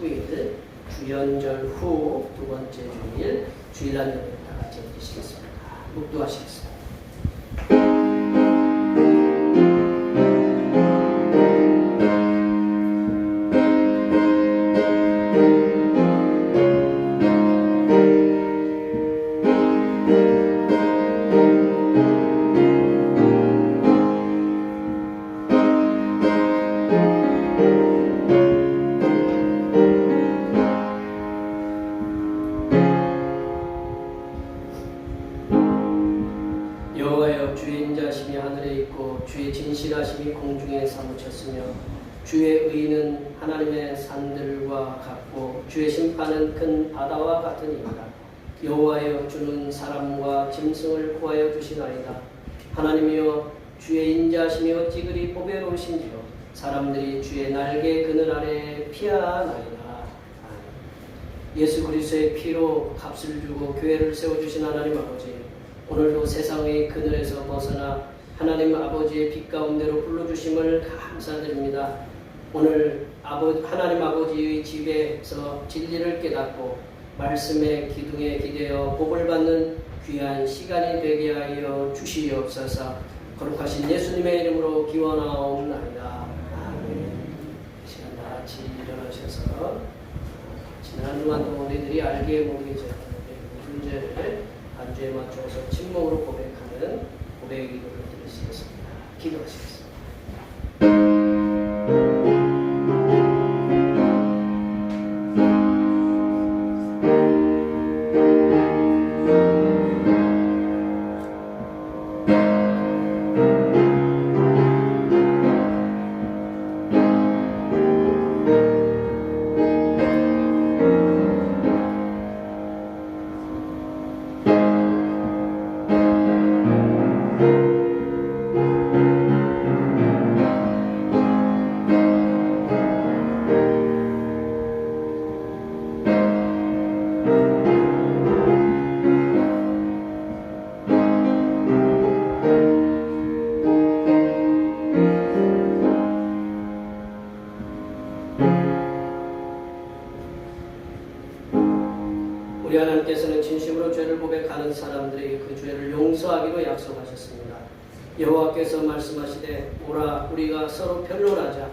19일 주연절 후 두 번째 주일 주일날 예배 다 같이 드리시겠습니다. 묵도하시겠습니다. 여호와여, 주의 인자하심이 하늘에 있고 주의 진실하심이 공중에 사무쳤으며 주의 의는 하나님의 산들과 같고 주의 심판은 큰 바다와 같으니이다. 여호와여, 주는 사람과 짐승을 구하여 주시나이다. 하나님이여, 주의 인자하심이 어찌 그리 보배로우신지요. 사람들이 주의 날개 그늘 아래 피하나이다. 예수 그리스도의 피로 값을 주고 교회를 세워주신 하나님 아버지, 오늘도 세상의 그늘에서 벗어나 하나님 아버지의 빛 가운데로 불러주심을 감사드립니다. 오늘 하나님 아버지의 집에서 진리를 깨닫고 말씀의 기둥에 기대어 복을 받는 귀한 시간이 되게 하여 주시옵소서. 거룩하신 예수님의 이름으로 기원하옵나이다. 아멘. 시간 다 같이 일어나셔서 지난 한 주간 동안 우리들이 알게 모르게 제한 문제를 반주에 맞춰서 침묵으로 고백하는 고백의 기도를 드리시겠습니다. 기도하시겠습니다. 우리 하나님께서는 진심으로 죄를 고백하는 사람들에게 그 죄를 용서하기로 약속하셨습니다. 여호와께서 말씀하시되 오라, 우리가 서로 변론하자.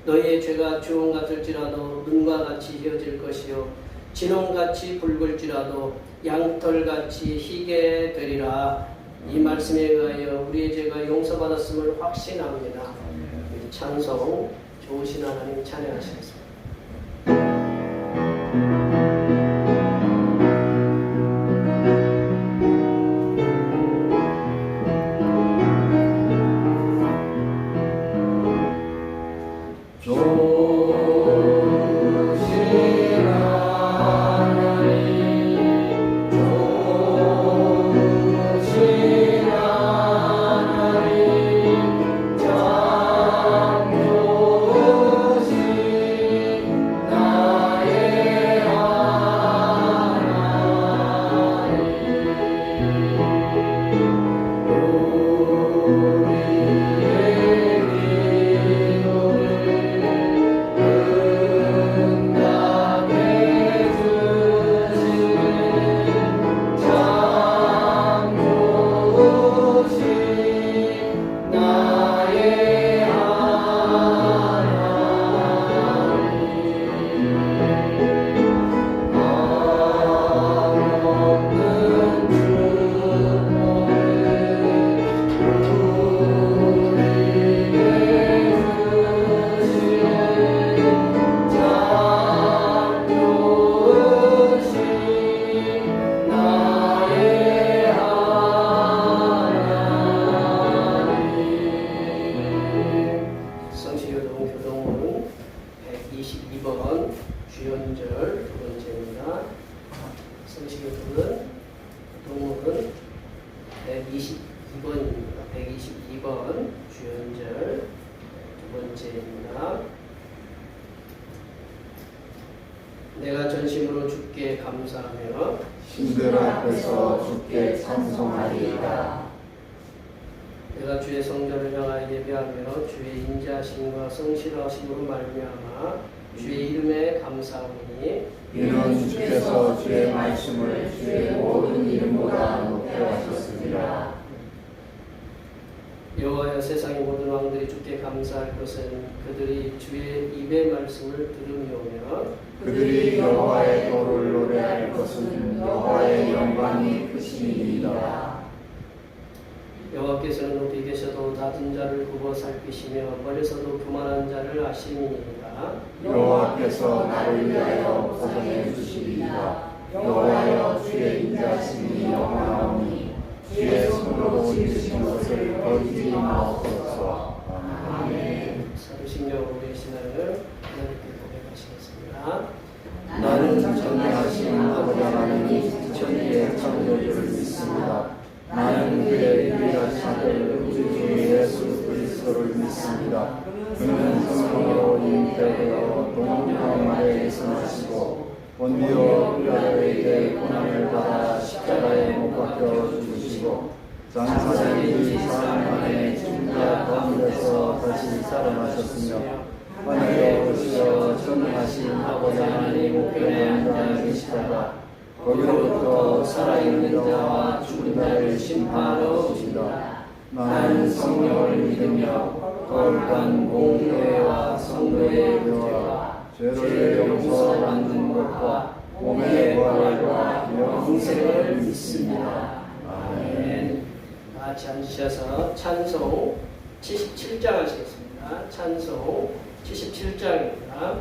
너희의 죄가 주홍 같을지라도 눈과 같이 휘어질 것이요 진홍같이 붉을지라도 양털같이 희게 되리라. 이 말씀에 의하여 우리의 죄가 용서받았음을 확신합니다. 찬송 좋으신 하나님 찬양하시겠습니다. 내가 전심으로 주께 감사하며 신들 앞에서 주께 찬송하리이다. 내가 주의 성전을 향하여 예배하며 주의 인자하심과 성실하심으로 말미암아 주의 이름에 감사하오니 이는 주께서 주의 말씀을 주의 모든 이름보다 높게 하셨습니다. 여호와여 세상의 모든 왕들이 주께 감사할 것은 그들이 주의 입의 말씀을 들음이오며 그들이 여호와의 도를 노래할 것은 여호와의 영광이 크심이니이다. 여호와께서는 높이 계셔도 낮은 자를 굽어 살피시며 멀리서도 교만한 자를 아심이니이다. 여호와께서 나를 위하여 보전해 주시리이다. 여호와여 주의 인자심이 영원하오니 주의 손으로 지으신 것을 버리지 마옵소서. 아멘. 사도신경 우리의 신앙을 하나님께 고백하시겠습니다. 나는 전능하신 아버지 하나님이 천지의 창조주를 믿습니다. 나는 그의 유일하신 아들 우리 주 예수 그리스도를 믿습니다. 그는 성령으로 잉태되어 동정 마리아에서 나시고 본디오 빌라도에게 고난을 받아 십자가에 못 박혀 죽으시고 장사장이 사흘 만에 죽은 자 가운데서 다시 살아나셨으며 하늘에 오시어 전능하신 아버지 하나님 우편에 앉아 계시다가 거기로부터 살아있는 자와 죽은 자를 심판하러 오신다. 나는 성령을 믿으며 거룩한 공교회와 성도의 교회와 죄를 용서받는 것과 몸의 부활과 영생을 믿습니다. 아멘. 다 같이 앉으셔서 찬송 77장 하시겠습니다. 찬송 77장입니다.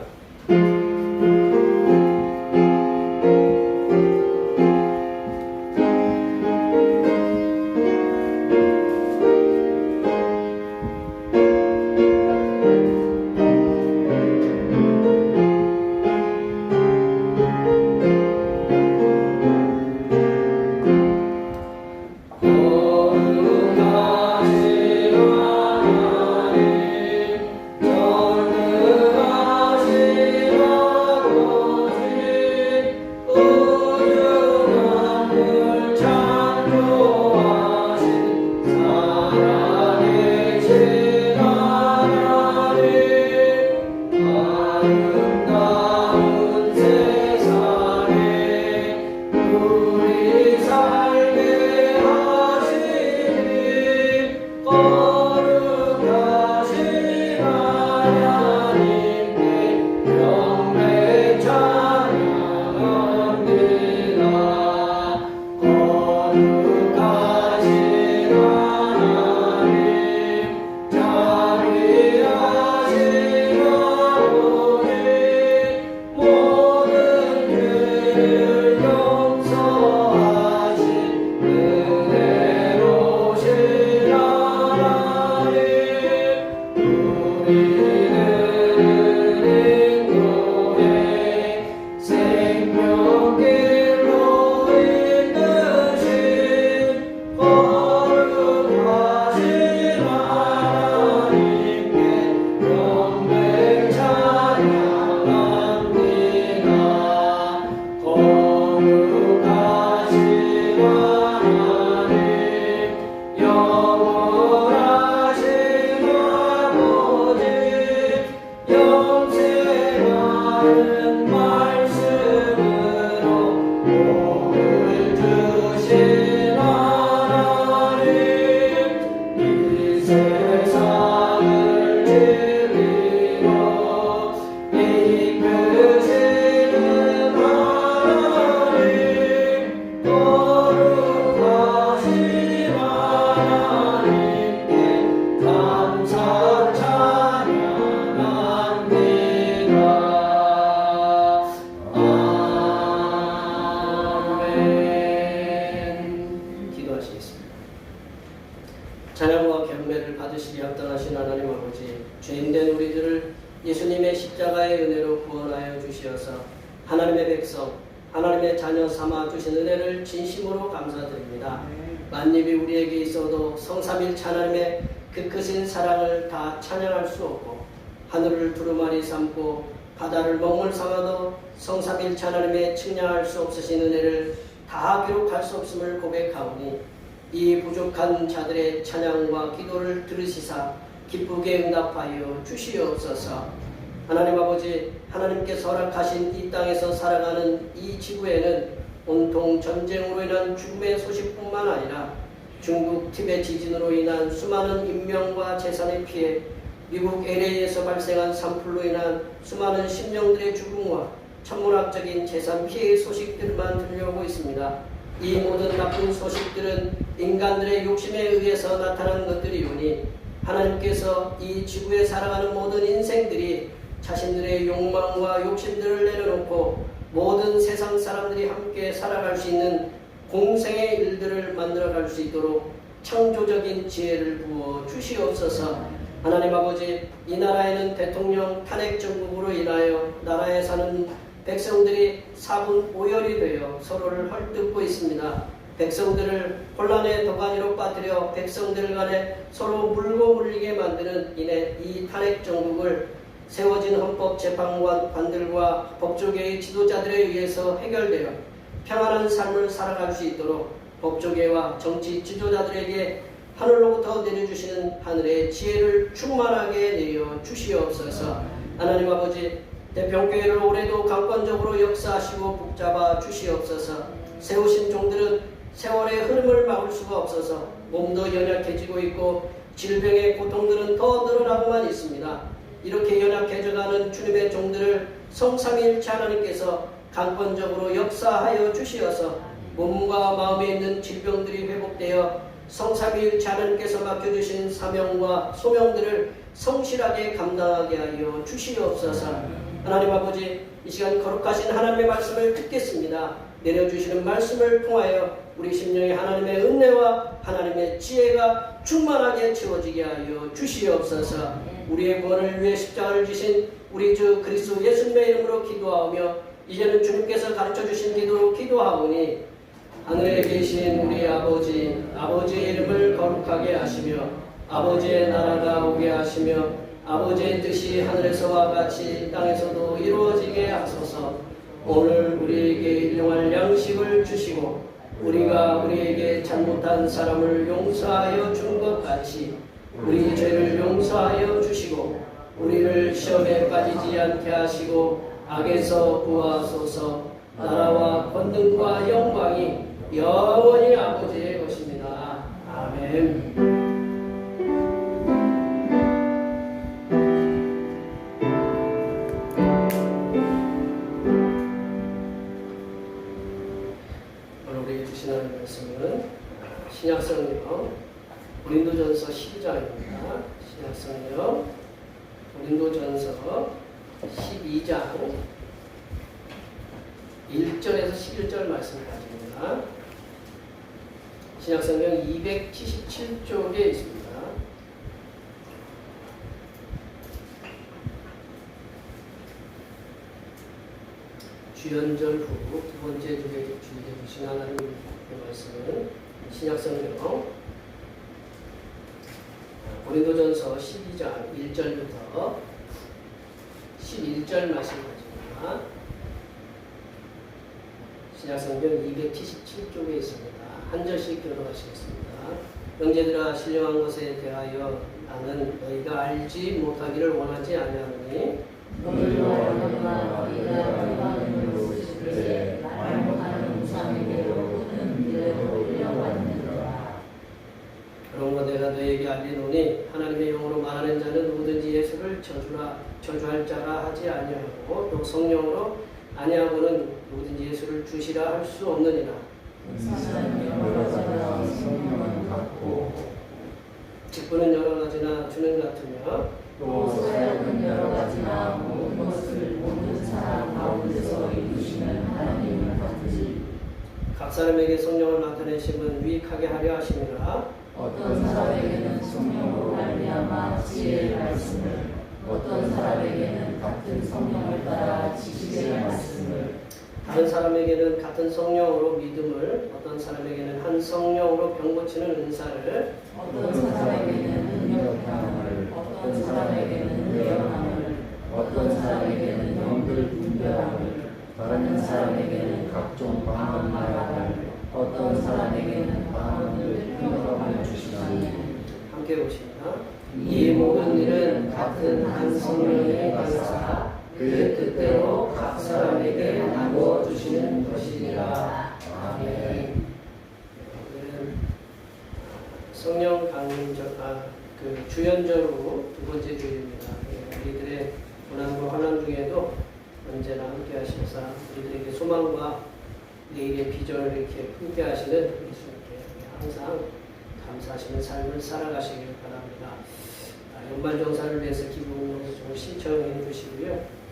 찬양과 경배를 받으시기 합당하신 하나님 아버지, 죄인된 우리들을 예수님의 십자가의 은혜로 구원하여 주시어서 하나님의 백성, 하나님의 자녀 삼아 주신 은혜를 진심으로 감사드립니다. 만입이 우리에게 있어도 성삼일체 하나님의 그 크신 사랑을 다 찬양할 수 없고, 하늘을 두루마리 삼고 바다를 먹물 삼아도 성삼일체 하나님의 측량할 수 없으신 은혜를 다 기록할 수 없음을 고백하오니, 이 부족한 자들의 찬양과 기도를 들으시사 기쁘게 응답하여 주시옵소서. 하나님 아버지, 하나님께서 허락하신 이 땅에서 살아가는 이 지구에는 온통 전쟁으로 인한 죽음의 소식뿐만 아니라 중국 티베트 지진으로 인한 수많은 인명과 재산의 피해, 미국 LA에서 발생한 산불로 인한 수많은 심령들의 죽음과 천문학적인 재산 피해의 소식들만 들려오고 있습니다. 이 모든 나쁜 소식들은 인간들의 욕심에 의해서 나타난 것들이오니 하나님께서 이 지구에 살아가는 모든 인생들이 자신들의 욕망과 욕심들을 내려놓고 모든 세상 사람들이 함께 살아갈 수 있는 공생의 일들을 만들어갈 수 있도록 창조적인 지혜를 부어 주시옵소서. 하나님 아버지, 이 나라에는 대통령 탄핵 정국으로 인하여 나라에 사는 백성들이 사분오열이 되어 서로를 헐뜯고 있습니다. 백성들을 혼란의 도가니로 빠뜨려 백성들 간에 서로 물고 물리게 만드는 이 탄핵 정국을 세워진 헌법재판관들과 법조계의 지도자들에 의해서 해결되어 평안한 삶을 살아갈 수 있도록 법조계와 정치 지도자들에게 하늘로부터 내려주시는 하늘의 지혜를 충만하게 내려 주시옵소서. 하나님 아버지, 대평교회를 올해도 강권적으로 역사하시고 붙잡아 주시옵소서. 세우신 종들은 세월의 흐름을 막을 수가 없어서 몸도 연약해지고 있고 질병의 고통들은 더 늘어나고만 있습니다. 이렇게 연약해져가는 주님의 종들을 성삼위일체 하나님께서 강권적으로 역사하여 주시어서 몸과 마음에 있는 질병들이 회복되어 성삼위일체 하나님께서 맡겨주신 사명과 소명들을 성실하게 감당하게 하여 주시옵소서. 하나님 아버지, 이 시간 거룩하신 하나님의 말씀을 듣겠습니다. 내려주시는 말씀을 통하여 우리 심령에 하나님의 은혜와 하나님의 지혜가 충만하게 채워지게 하여 주시옵소서. 우리의 구원을 위해 십자가를 지신 우리 주 그리스도 예수님의 이름으로 기도하오며 이제는 주님께서 가르쳐주신 기도로 기도하오니 하늘에 계신 우리 아버지, 아버지의 이름을 거룩하게 하시며 아버지의 나라가 오게 하시며 아버지의 뜻이 하늘에서와 같이 땅에서도 이루어지게 하소서. 오늘 우리에게 일용할 양식을 주시고 우리가 우리에게 잘못한 사람을 용서하여 준 것 같이 우리 죄를 용서하여 주시고 우리를 시험에 빠지지 않게 하시고 악에서 구하소서. 나라와 권능과 영광이 영원히 아버지의 것입니다. 아멘. 오늘 우리 주신 하나님의 말씀은 신약성경 고린도전서 12장입니다. 신약성경 고린도전서 12장 1절에서 11절 말씀을 가집니다. 신약성경 277쪽에 있습니다. 주연절 후 두 번째 주에 주신 하나님의 말씀은 신약성경 고린도전서 12장 1절부터 11절 말씀 가집니다. 신약성경 277쪽에 있습니다. 한 절씩 들어가시겠습니다. 형제들아, 신령한 것에 대하여 나는 너희가 알지 못하기를 원하지 아니하노니 너희가 알거나 너희가 알기로 싶되 말 못하는 우상에게로 큰 미래로 끌려왔느니라. 그러므로 내가 너희에게 알리노니 하나님의 영으로 말하는 자는 누구든지 예수를 저주할 자라 하지 아니하고 또 성령으로 아니하고는 누구든지 예수를 주시라 할 수 없느니라. 사람이 여러 가지나 성령은 같고 직분은 여러 가지나 주는 같으며 또 사역은 여러 가지나 모든 것을 모든 사람 가운데서 이루시는 하나님은 같으시. 각 사람에게 성령을 나타내심은 유익하게 하려 하심이라. 어떤 사람에게는 성령으로 말미암아 지혜의 말씀을, 어떤 사람에게는 같은 성령을 따라 지식의 말씀을, 다른 사람에게는 같은 성령으로 믿음을, 어떤 사람에게는 한 성령으로 병 고치는 은사를, 어떤 사람에게는 능력함을, 어떤 사람에게는 예언함을, 어떤 사람에게는 영들 분별함을, 다른 사람에게는 각종 방언 말함을, 어떤 사람에게는 방언을 통역함을 주시나니. 함께 보십니다. 이 모든 일은 같은 한 성령의 가사 그 뜻대로 각 사람에게 나누어 주시는 것이니라. 아멘. 성령 강림절, 그 주연절로 두 번째 주일입니다. 우리들의 고난과 환난 중에도 언제나 함께 하셔서 우리들에게 소망과 내일의 비전을 이렇게 품게 하시는 예수님께 항상 감사하시는 삶을 살아가시길 바랍니다. 연말정사를 위해서 기부금을 좀 신청해 주시고요.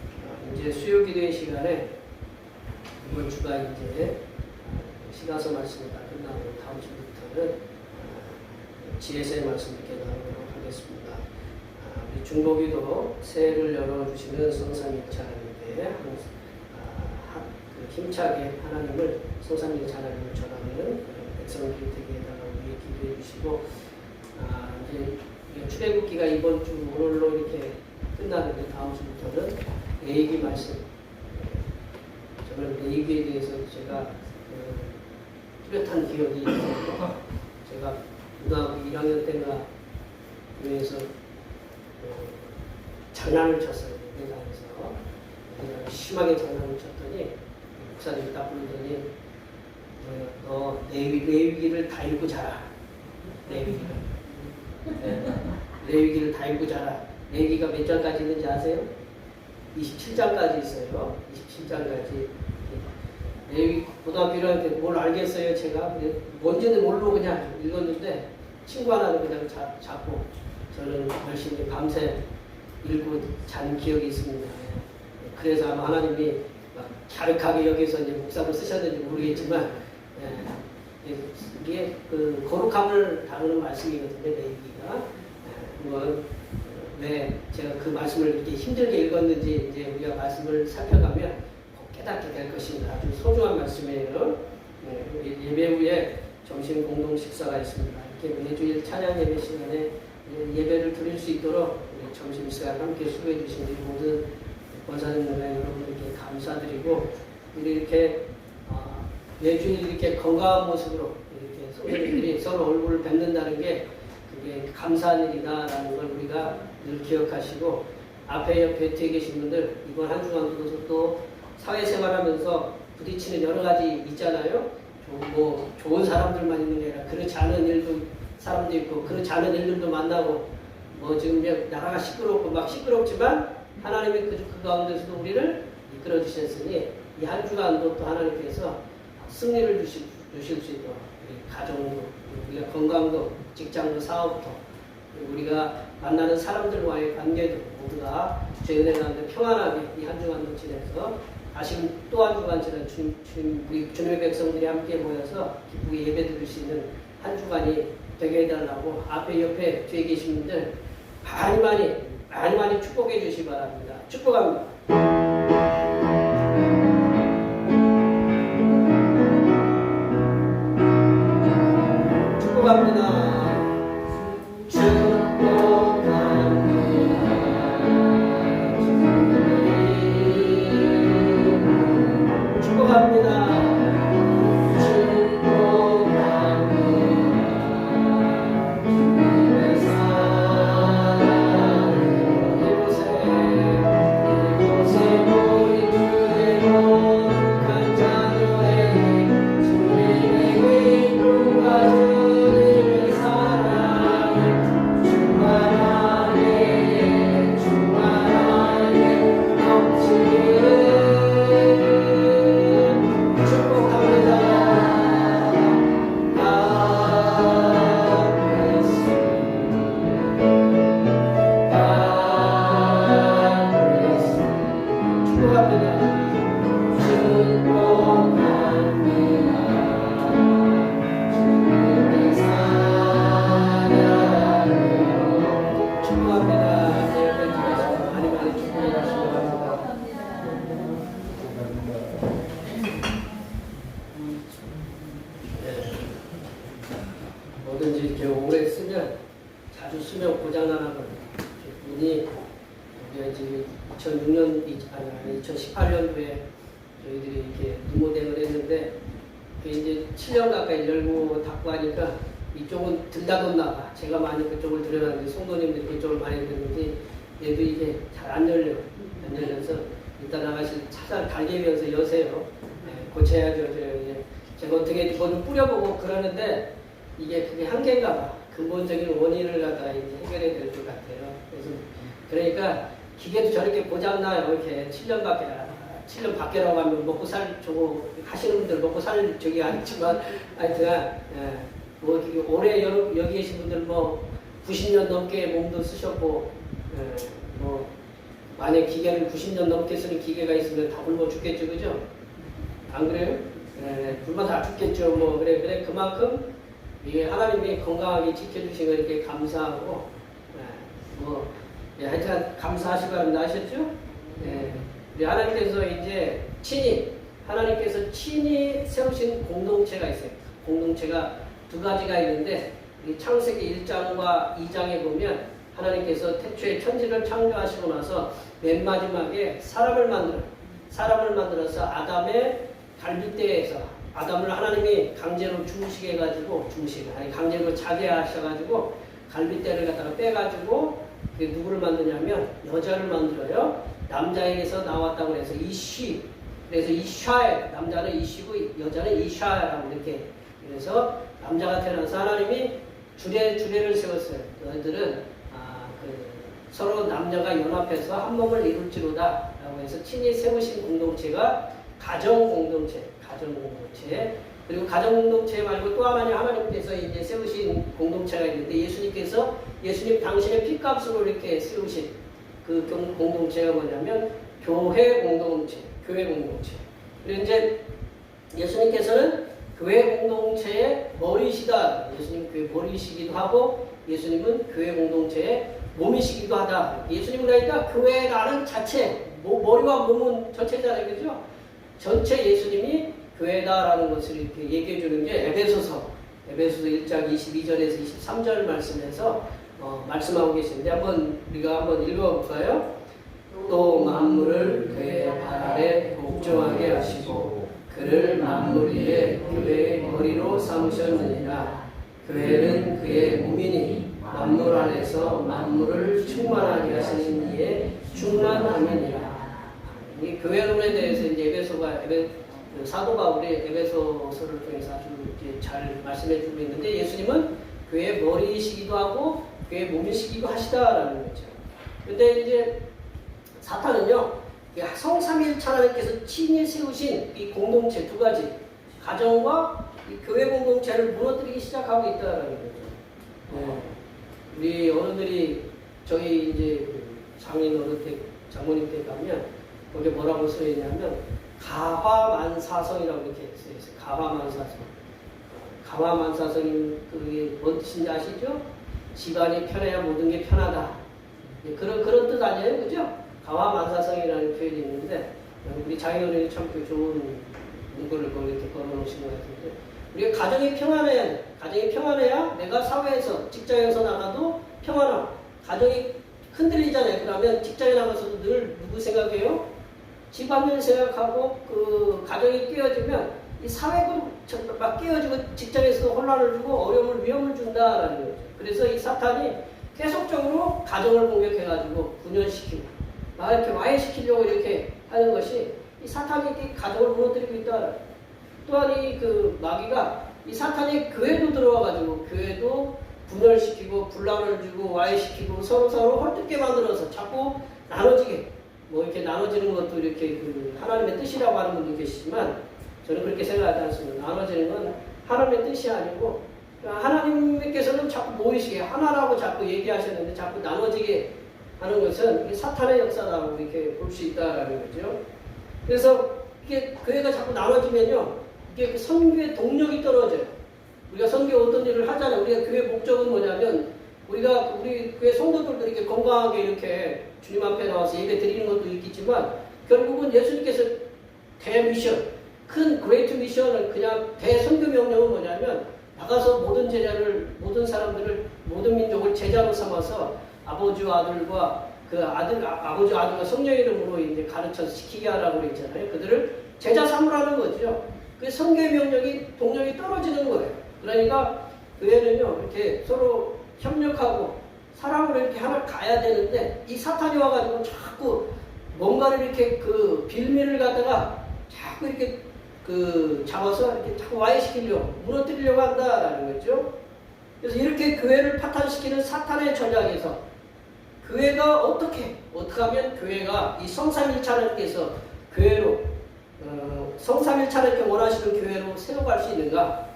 이제 수요기도의 시간에 이번 주가 이제 시가서 말씀이 다 끝나고 다음 주부터는 지혜서의 말씀 이렇게 나누도록 하겠습니다. 우리 중보기도 새해를 열어주시는 성삼위 찬양인데 힘차게 하나님을 성삼위 찬양을 전하는 백성들이 되게 해달라고 우리 기도해 주시고 이제 출애굽기가 이번 주 오늘로 이렇게 끝나는데 다음 주부터는 레위기 말씀. 저는 레위기에 대해서 제가 뚜렷한 기억이 있어요. 제가 고등학교 1학년 때가 교회에서 장난을 쳤어요. 회장에서 심하게 장난을 쳤더니 목사님이 딱 부르더니 너 레위기를 다 읽고 자라. 레위기를. 레위기를 다 읽고 자라. 레위기가 몇 장까지 있는지 아세요? 27장까지 있어요. 27장까지. 레위기 고등학교 1학년 때 뭘 알겠어요. 제가 뭔지는 모르고 그냥 읽었는데 친구 하나는 그냥 잡고 저는 열심히 밤새 읽고 잔 기억이 있습니다. 그래서 아마 하나님이 막 갸륵하게 여기서 이제 목사를 쓰셨는지 모르겠지만 이게 그 거룩함을 다루는 말씀이거든요. 레위기가. 물론 왜 제가 그 말씀을 이렇게 힘들게 읽었는지 이제 우리가 말씀을 살펴가면 꼭 깨닫게 될 것입니다. 아주 소중한 말씀이에요. 예배 후에 점심 공동 식사가 있습니다. 이렇게 매주일 찬양 예배 시간에 예배를 드릴 수 있도록 점심 시간 함께 수고해 주신 우리 모든 권사님들과 여러분들께 감사드리고 이렇게 매주일 이렇게 건강한 모습으로 이렇게 성도님들이 서로 얼굴을 뵙는다는 게 그게 감사한 일이다라는 걸 우리가 늘 기억하시고 앞에 옆에 뒤에 계신 분들 이번 한 주간도 또 사회생활하면서 부딪히는 여러 가지 있잖아요. 뭐 좋은 사람들만 있는 게 아니라 그렇지 않은 일도 사람도 있고 그렇지 않은 일들도 만나고 뭐 지금 나라가 시끄럽고 막 시끄럽지만 하나님이 그 가운데서도 우리를 이끌어 주셨으니 이 한 주간도 또 하나님께서 승리를 주실 수 있도록 우리 가정도 우리가 건강도 직장도 사업도 우리가 만나는 사람들과의 관계도 모두가 주의 은혜 가운데 평안하게 이 한 주간도 지내서 다시 또 한 주간 지난 우리 주님의 백성들이 함께 모여서 기쁘게 예배 드릴 수 있는 한 주간이 되게 해달라고 앞에 옆에 뒤에 계신 분들 많이 축복해 주시기 바랍니다. 축복합니다. 축복합니다. 뭐든지 이렇게 오래 쓰면 자주 쓰면 고장나는 분이 우리가 지금 2018년도에 저희들이 이렇게 리모델을 했는데 이제 7년 가까이 열고 닫고 하니까 이쪽은 들다뒀나 봐. 제가 많이 그쪽을 들여놨는데 성도님들이 그쪽을 많이 듣는지 얘도 이게 잘 안 열려요. 안 열려서 이따 나가서 찾아 달개면서 여세요. 고쳐야죠. 제가 어떻게 뭐좀 뿌려보고 그러는데 이게 그게 한계인가 봐. 근본적인 원인을 갖다가 이제 해결해야 될 것 같아요. 그래서 그러니까 기계도 저렇게 고장나요. 이렇게 7년 밖에라고 하면 먹고 살 저거 하시는 분들 먹고 살 저기 아니지만 하여튼 뭐 올해 여기 계신 분들 뭐 90년 넘게 몸도 쓰셨고 뭐 만약 기계를 90년 넘게 쓰는 기계가 있으면 다 굶어 죽겠죠, 그죠? 안 그래요? 굶어 다 죽겠죠. 뭐 그래 그만큼 이게 하나님이 건강하게 지켜주신 거 이렇게 감사하고 하여튼 감사하시고 아셨죠? 우리 하나님께서 이제 하나님께서 친히 세우신 공동체가 있어요. 공동체가 두 가지가 있는데 이 창세기 1장과 2장에 보면 하나님께서 태초에 천지를 창조하시고 나서 맨 마지막에 사람을 만들어서 아담의 갈빗대에서 아담을 하나님이 강제로 중식해 가지고 강제로 자게 하셔가지고 갈빗대를 갖다가 빼가지고 누구를 만드냐면 여자를 만들어요. 남자에게서 나왔다고 해서 이쉬. 그래서 이샤에 남자는 이쉬고 여자는 이샤라고 이렇게. 그래서 남자가 태어나서 하나님이 주례를 세웠어요. 너희들은 서로 남녀가 연합해서 한 몸을 이룰지로다라고 해서 친히 세우신 공동체가 가정 공동체. 그리고 가정 공동체 말고 또 하나님께서 이제 세우신 공동체가 있는데 예수님 당신의 피값으로 이렇게 세우신 그 공동체가 뭐냐면 교회 공동체. 그리고 이제 예수님께서는 교회 공동체의 머리시다. 예수님 교회 머리시기도 하고 예수님은 교회 공동체의 몸이시기도 하다. 예수님은 그러니까 교회라는 자체, 머리와 몸은 전체잖아요, 그죠? 전체 예수님이 교회다라는 것을 이렇게 얘기해 주는 게 에베소서 1장 22절에서 23절 말씀에서 말씀하고 계시는데 우리가 한번 읽어볼까요? 또 만물을 그의 발 아래 복종하게 하시고 그를 만물 위에 교회의 머리로 삼으셨느니라. 교회는 그의 몸이니 만물 안에서 만물을 충만하게 하시는 이의 충만함이니라. 이 교회론에 대해서 이제 사도 바울이 에베소서를 통해서 아주 잘 말씀해 주고 있는데 예수님은 교회의 머리이시기도 하고 교회의 몸이시기도 하시다라는 거죠. 근데 이제 사탄은요, 성삼일체 하나님께서 친히 세우신 이 공동체 두 가지, 가정과 이 교회 공동체를 무너뜨리기 시작하고 있다라는 거죠. 우리 어른들이 저희 이제 장모님 댁 가면 거기 뭐라고 써 있냐면 가화만사성이라고 이렇게 써 있어요. 가화만사성이 그게 뭔 뜻인지 아시죠? 집안이 편해야 모든 게 편하다. 그런 뜻 아니에요, 그죠? 가화만사성이라는 표현이 있는데 우리 장인어른이 참 좋은 문구를 거기 이렇게 걸어놓으신 것 같은데 우리가 가정이 평안해야 내가 사회에서 직장에서 나가도 평안하고 가정이 흔들리잖아요. 그러면 직장에 나가서도 늘 누구 생각해요? 집안일 생각하고 그 가정이 깨어지면 이 사회도 막 깨어지고 직장에서도 혼란을 주고 위험을 준다라는 거죠. 그래서 이 사탄이 계속적으로 가정을 공격해가지고 분열시키고 막 이렇게 와해시키려고 이렇게 하는 것이 이 사탄이 가정을 무너뜨리고 있다. 또한 그 마귀가 이 사탄이 교회도 들어와가지고 교회도 분열시키고 분란을 주고 와해시키고 서로 헐뜯게 만들어서 자꾸 나눠지게 이렇게 나눠지는 것도 이렇게 그 하나님의 뜻이라고 하는 분도 계시지만 저는 그렇게 생각하지 않습니다. 나눠지는 건 하나님의 뜻이 아니고 하나님께서는 자꾸 모이시게 하나라고 자꾸 얘기하셨는데 자꾸 나눠지게 하는 것은 사탄의 역사라고 이렇게 볼 수 있다라는 거죠. 그래서 이게 교회가 자꾸 나눠지면요, 이게 선교의 동력이 떨어져요. 우리가 선교 어떤 일을 하잖아요. 우리가 교회 목적은 뭐냐면 우리 교회 성도들도 이렇게 건강하게 이렇게 주님 앞에 나와서 예배 드리는 것도 있겠지만 결국은 예수님께서 대미션, 큰 그레이트 미션을 그냥 대선교 명령은 뭐냐면 나가서 모든 사람들을 모든 민족을 제자로 삼아서 아버지와 아들과 아버지와 아들과 성령 이름으로 이제 가르쳐서 시키게 하라고 그랬잖아요. 그들을 제자 삼으라는 거죠. 그 선교의 동력이 떨어지는 거예요. 그러니까 교회는요 이렇게 서로 협력하고 사랑으로 이렇게 하나 가야 되는데 이 사탄이 와가지고 자꾸 뭔가를 이렇게 그 빌미를 갖다가 자꾸 이렇게 그 잡아서 이렇게 자꾸 와해시키려고 무너뜨리려고 한다라는 거죠. 그래서 이렇게 교회를 파탄시키는 사탄의 전략에서 교회가 어떻게 하면 교회가 이 성삼일체 하나님께서 교회로 성삼일체 하나님께 원하시는 교회로 세워갈 수 있는가?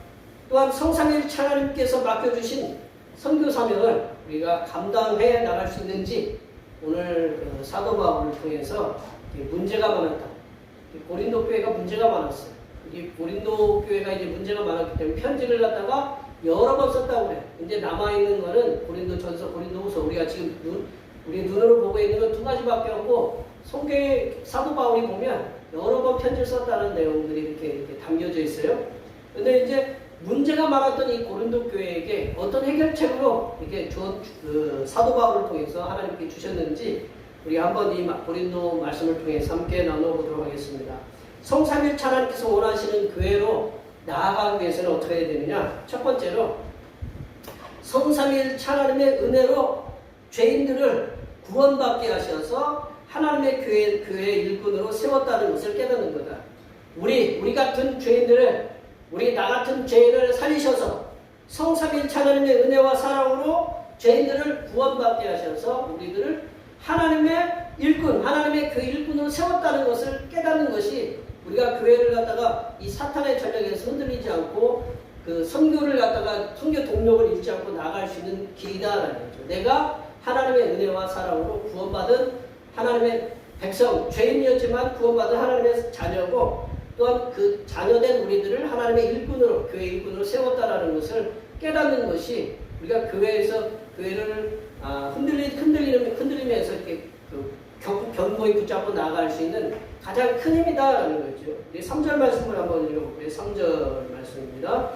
또한 성삼일체 하나님께서 맡겨주신 선교 사명을 우리가 감당해 나갈 수 있는지 오늘 사도 바울을 통해서 문제가 많았다. 고린도 교회가 문제가 많았어요. 이 고린도 교회가 이제 문제가 많았기 때문에 편지를 갖다가 여러 번 썼다고 그래요. 이제 남아있는 거는 고린도전서, 고린도후서, 우리가 지금 우리 눈으로 보고 있는 건 두 가지밖에 없고, 성경의 사도 바울이 보면 여러 번 편지를 썼다는 내용들이 이렇게 담겨져 있어요. 근데 이제 문제가 많았던 이 고린도 교회에게 어떤 해결책으로 이렇게 사도 바울을 통해서 하나님께 주셨는지 우리 한번 이 고린도 말씀을 통해서 함께 나눠보도록 하겠습니다. 성삼일체 하나님께서 원하시는 교회로 나아가기 위해서는 어떻게 해야 되느냐? 첫 번째로 성삼일체 하나님의 은혜로 죄인들을 구원받게 하셔서 하나님의 교회 일꾼으로 세웠다는 것을 깨닫는 거다. 우리 같은 죄인들을, 나 같은 죄인을 살리셔서 성삼일체 하나님의 은혜와 사랑으로 죄인들을 구원받게 하셔서 우리들을 하나님의 일꾼, 하나님의 교회 일꾼으로 세웠다는 것을 깨닫는 것이 우리가 교회를 갖다가 이 사탄의 전략에서 흔들리지 않고 그 선교 동력을 잃지 않고 나아갈 수 있는 길이다라는 거죠. 내가 하나님의 은혜와 사랑으로 구원받은 하나님의 백성, 죄인이었지만 구원받은 하나님의 자녀고, 또한 그 자녀된 우리들을 하나님의 일꾼으로, 교회 일꾼으로 세웠다라는 것을 깨닫는 것이 우리가 교회에서 교회를 흔들리면서 이렇게 견고히 붙잡고 나아갈 수 있는 가장 큰 힘이다라는 거죠. 3절 말씀을 한번 읽어볼게요. 3절 말씀입니다.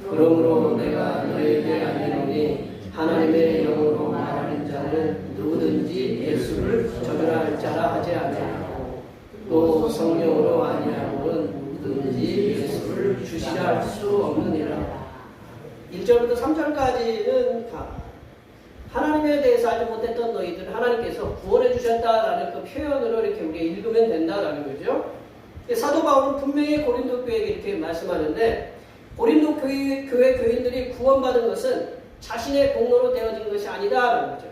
그러므로 내가 너에게 알리노니 하나님의 영으로 말하는 자는 누구든지 예수를 저주할 자라 하지 아니하고 또 성령으로 아니하고는 누구든지 예수를 주시라 할 수 없느니라. 1절부터 3절까지는 하나님에 대해서 알지 못했던 너희들 하나님께서 구원해 주셨다라는 그 표현으로 이렇게 우리가 읽으면 된다라는 거죠. 사도 바울은 분명히 고린도 교회에게 이렇게 말씀하는데, 고린도 교회 교인들이 구원받은 것은 자신의 공로로 되어진 것이 아니다라는 거죠.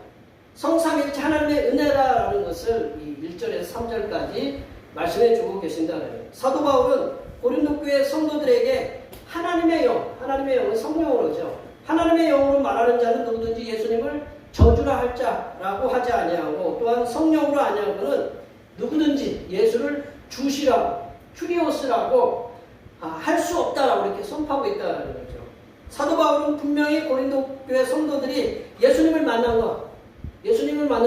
성삼일체 하나님의 은혜라는 것을 이 1절에서 3절까지 말씀해 주고 계신다는 거예요. 사도 바울은 고린도 교회 성도들에게 하나님의 영은 성령으로죠. 하나님의 영으로 말하는 자는 누구든지 예수님을 저주라 할 자라고 하지 아니하고, 또한 성령으로 아니하고는 누구든지 예수를 주시라고, 큐리오스라고 할 수 없다라고 이렇게 선포하고 있다는 거죠. 사도 바울은 분명히 고린도 교회 성도들이 예수님을 만난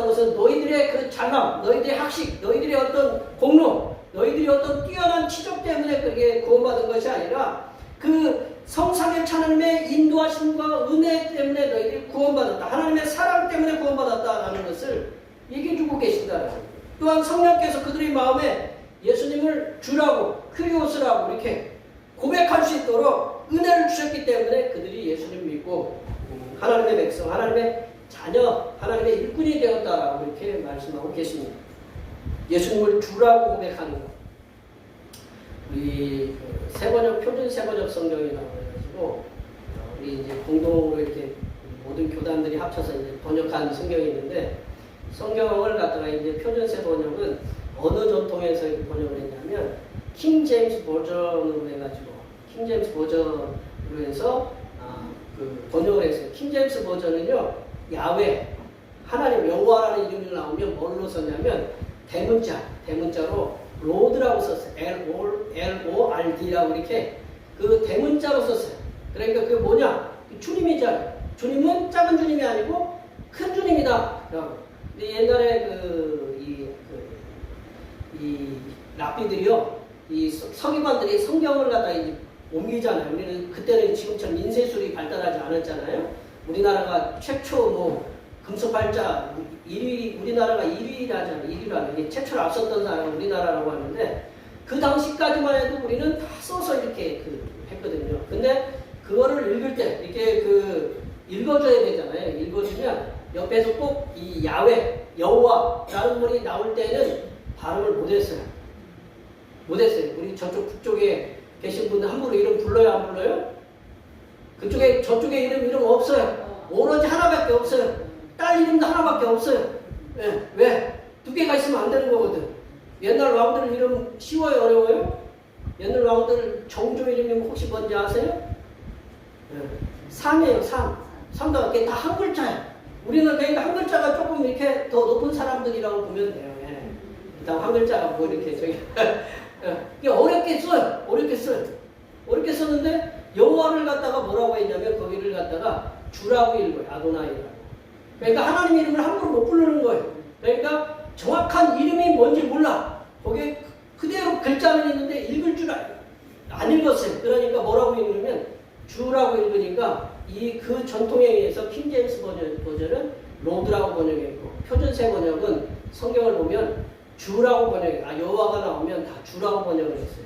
것은 너희들의 그 잘남, 너희들의 학식, 너희들의 어떤 공로, 너희들이 어떤 뛰어난 치적 때문에 그게 구원받은 것이 아니라 그 성삼일체 하나님의 인도하심과 은혜 때문에 너희들이 구원받았다. 하나님의 사랑 때문에 구원받았다라는 것을 얘기해주고 계신다. 또한 성령께서 그들의 마음에 예수님을 주라고, 크리오스라고 이렇게 고백할 수 있도록 은혜를 주셨기 때문에 그들이 예수님 믿고 하나님의 백성, 하나님의 자녀, 하나님의 일꾼이 되었다라고 이렇게 말씀하고 계십니다. 예수님을 주라고 고백하는 것. 우리 표준 세번역 성경이 나와가지고 우리 이제 공동으로 이렇게 모든 교단들이 합쳐서 이제 번역한 성경이 있는데, 성경을 갖다가 이제 표준 세번역은 어느 전통에서 이렇게 번역을 했냐면 킹 제임스 버전으로 해가지고 해서 그 번역을 했어요. 킹 제임스 버전은요, 야훼, 하나님 여호와라는 이름이 나오면 뭘로 썼냐면 대문자로 로드라고 썼어요. LORD라고 이렇게 그 대문자로 썼어요. 그러니까 그게 뭐냐? 주님이잖아요. 주님은 작은 주님이 아니고 큰 주님이다. 근데 옛날에 이 랍비들이요, 이 서기관들이 성경을 갖다 이제 옮기잖아요. 우리는 그때는 지금처럼 인쇄술이 발달하지 않았잖아요. 우리나라가 최초 금속발자 1위, 우리나라가 1위라잖아요. 1위라는 게 최초로 앞섰던 나라가 우리나라라고 하는데, 그 당시까지만 해도 우리는 다 써서 이렇게 했거든요. 근데 그거를 읽을 때 이렇게 읽어줘야 되잖아요. 읽어주면 옆에 그쪽에 계신 분들 함부로 이름 불러요, 안 불러요? 그쪽에 저쪽에 이름 없어요. 오로지 하나밖에 없어요. 딸 이름도 하나밖에 없어요. 예, 왜? 두 개가 있으면 안 되는 거거든. 옛날 왕들 이름 쉬워요, 어려워요? 옛날 왕들 정조 이름이 혹시 뭔지 아세요? 예, 삼이에요, 삼. 삼도 이게 다 한 글자예요. 우리는 그러니까 한 글자가 조금 이렇게 더 높은 사람들이라고 보면 돼요. 예. 일단 한 글자가 뭐 이렇게 저기 이게 어렵게 써요. 어렵게 써요. 어렵게 썼는데 여호와를 갖다가 뭐라고 했냐면 거기를 갖다가 주라고 읽어요. 아도나이라고. 그러니까 하나님 이름을 함부로 못 부르는 거예요. 그러니까 정확한 이름이 뭔지 몰라. 거기에 그대로 글자는 있는데 읽을 줄 안 읽었어요. 그러니까 뭐라고 읽으면 주라고 읽으니까 그 전통에 의해서 킹제임스 버전은 로드라고 번역했고 표준세 번역은 성경을 보면 주라고 번역해요. 여호와가 나오면 다 주라고 번역을 했어요.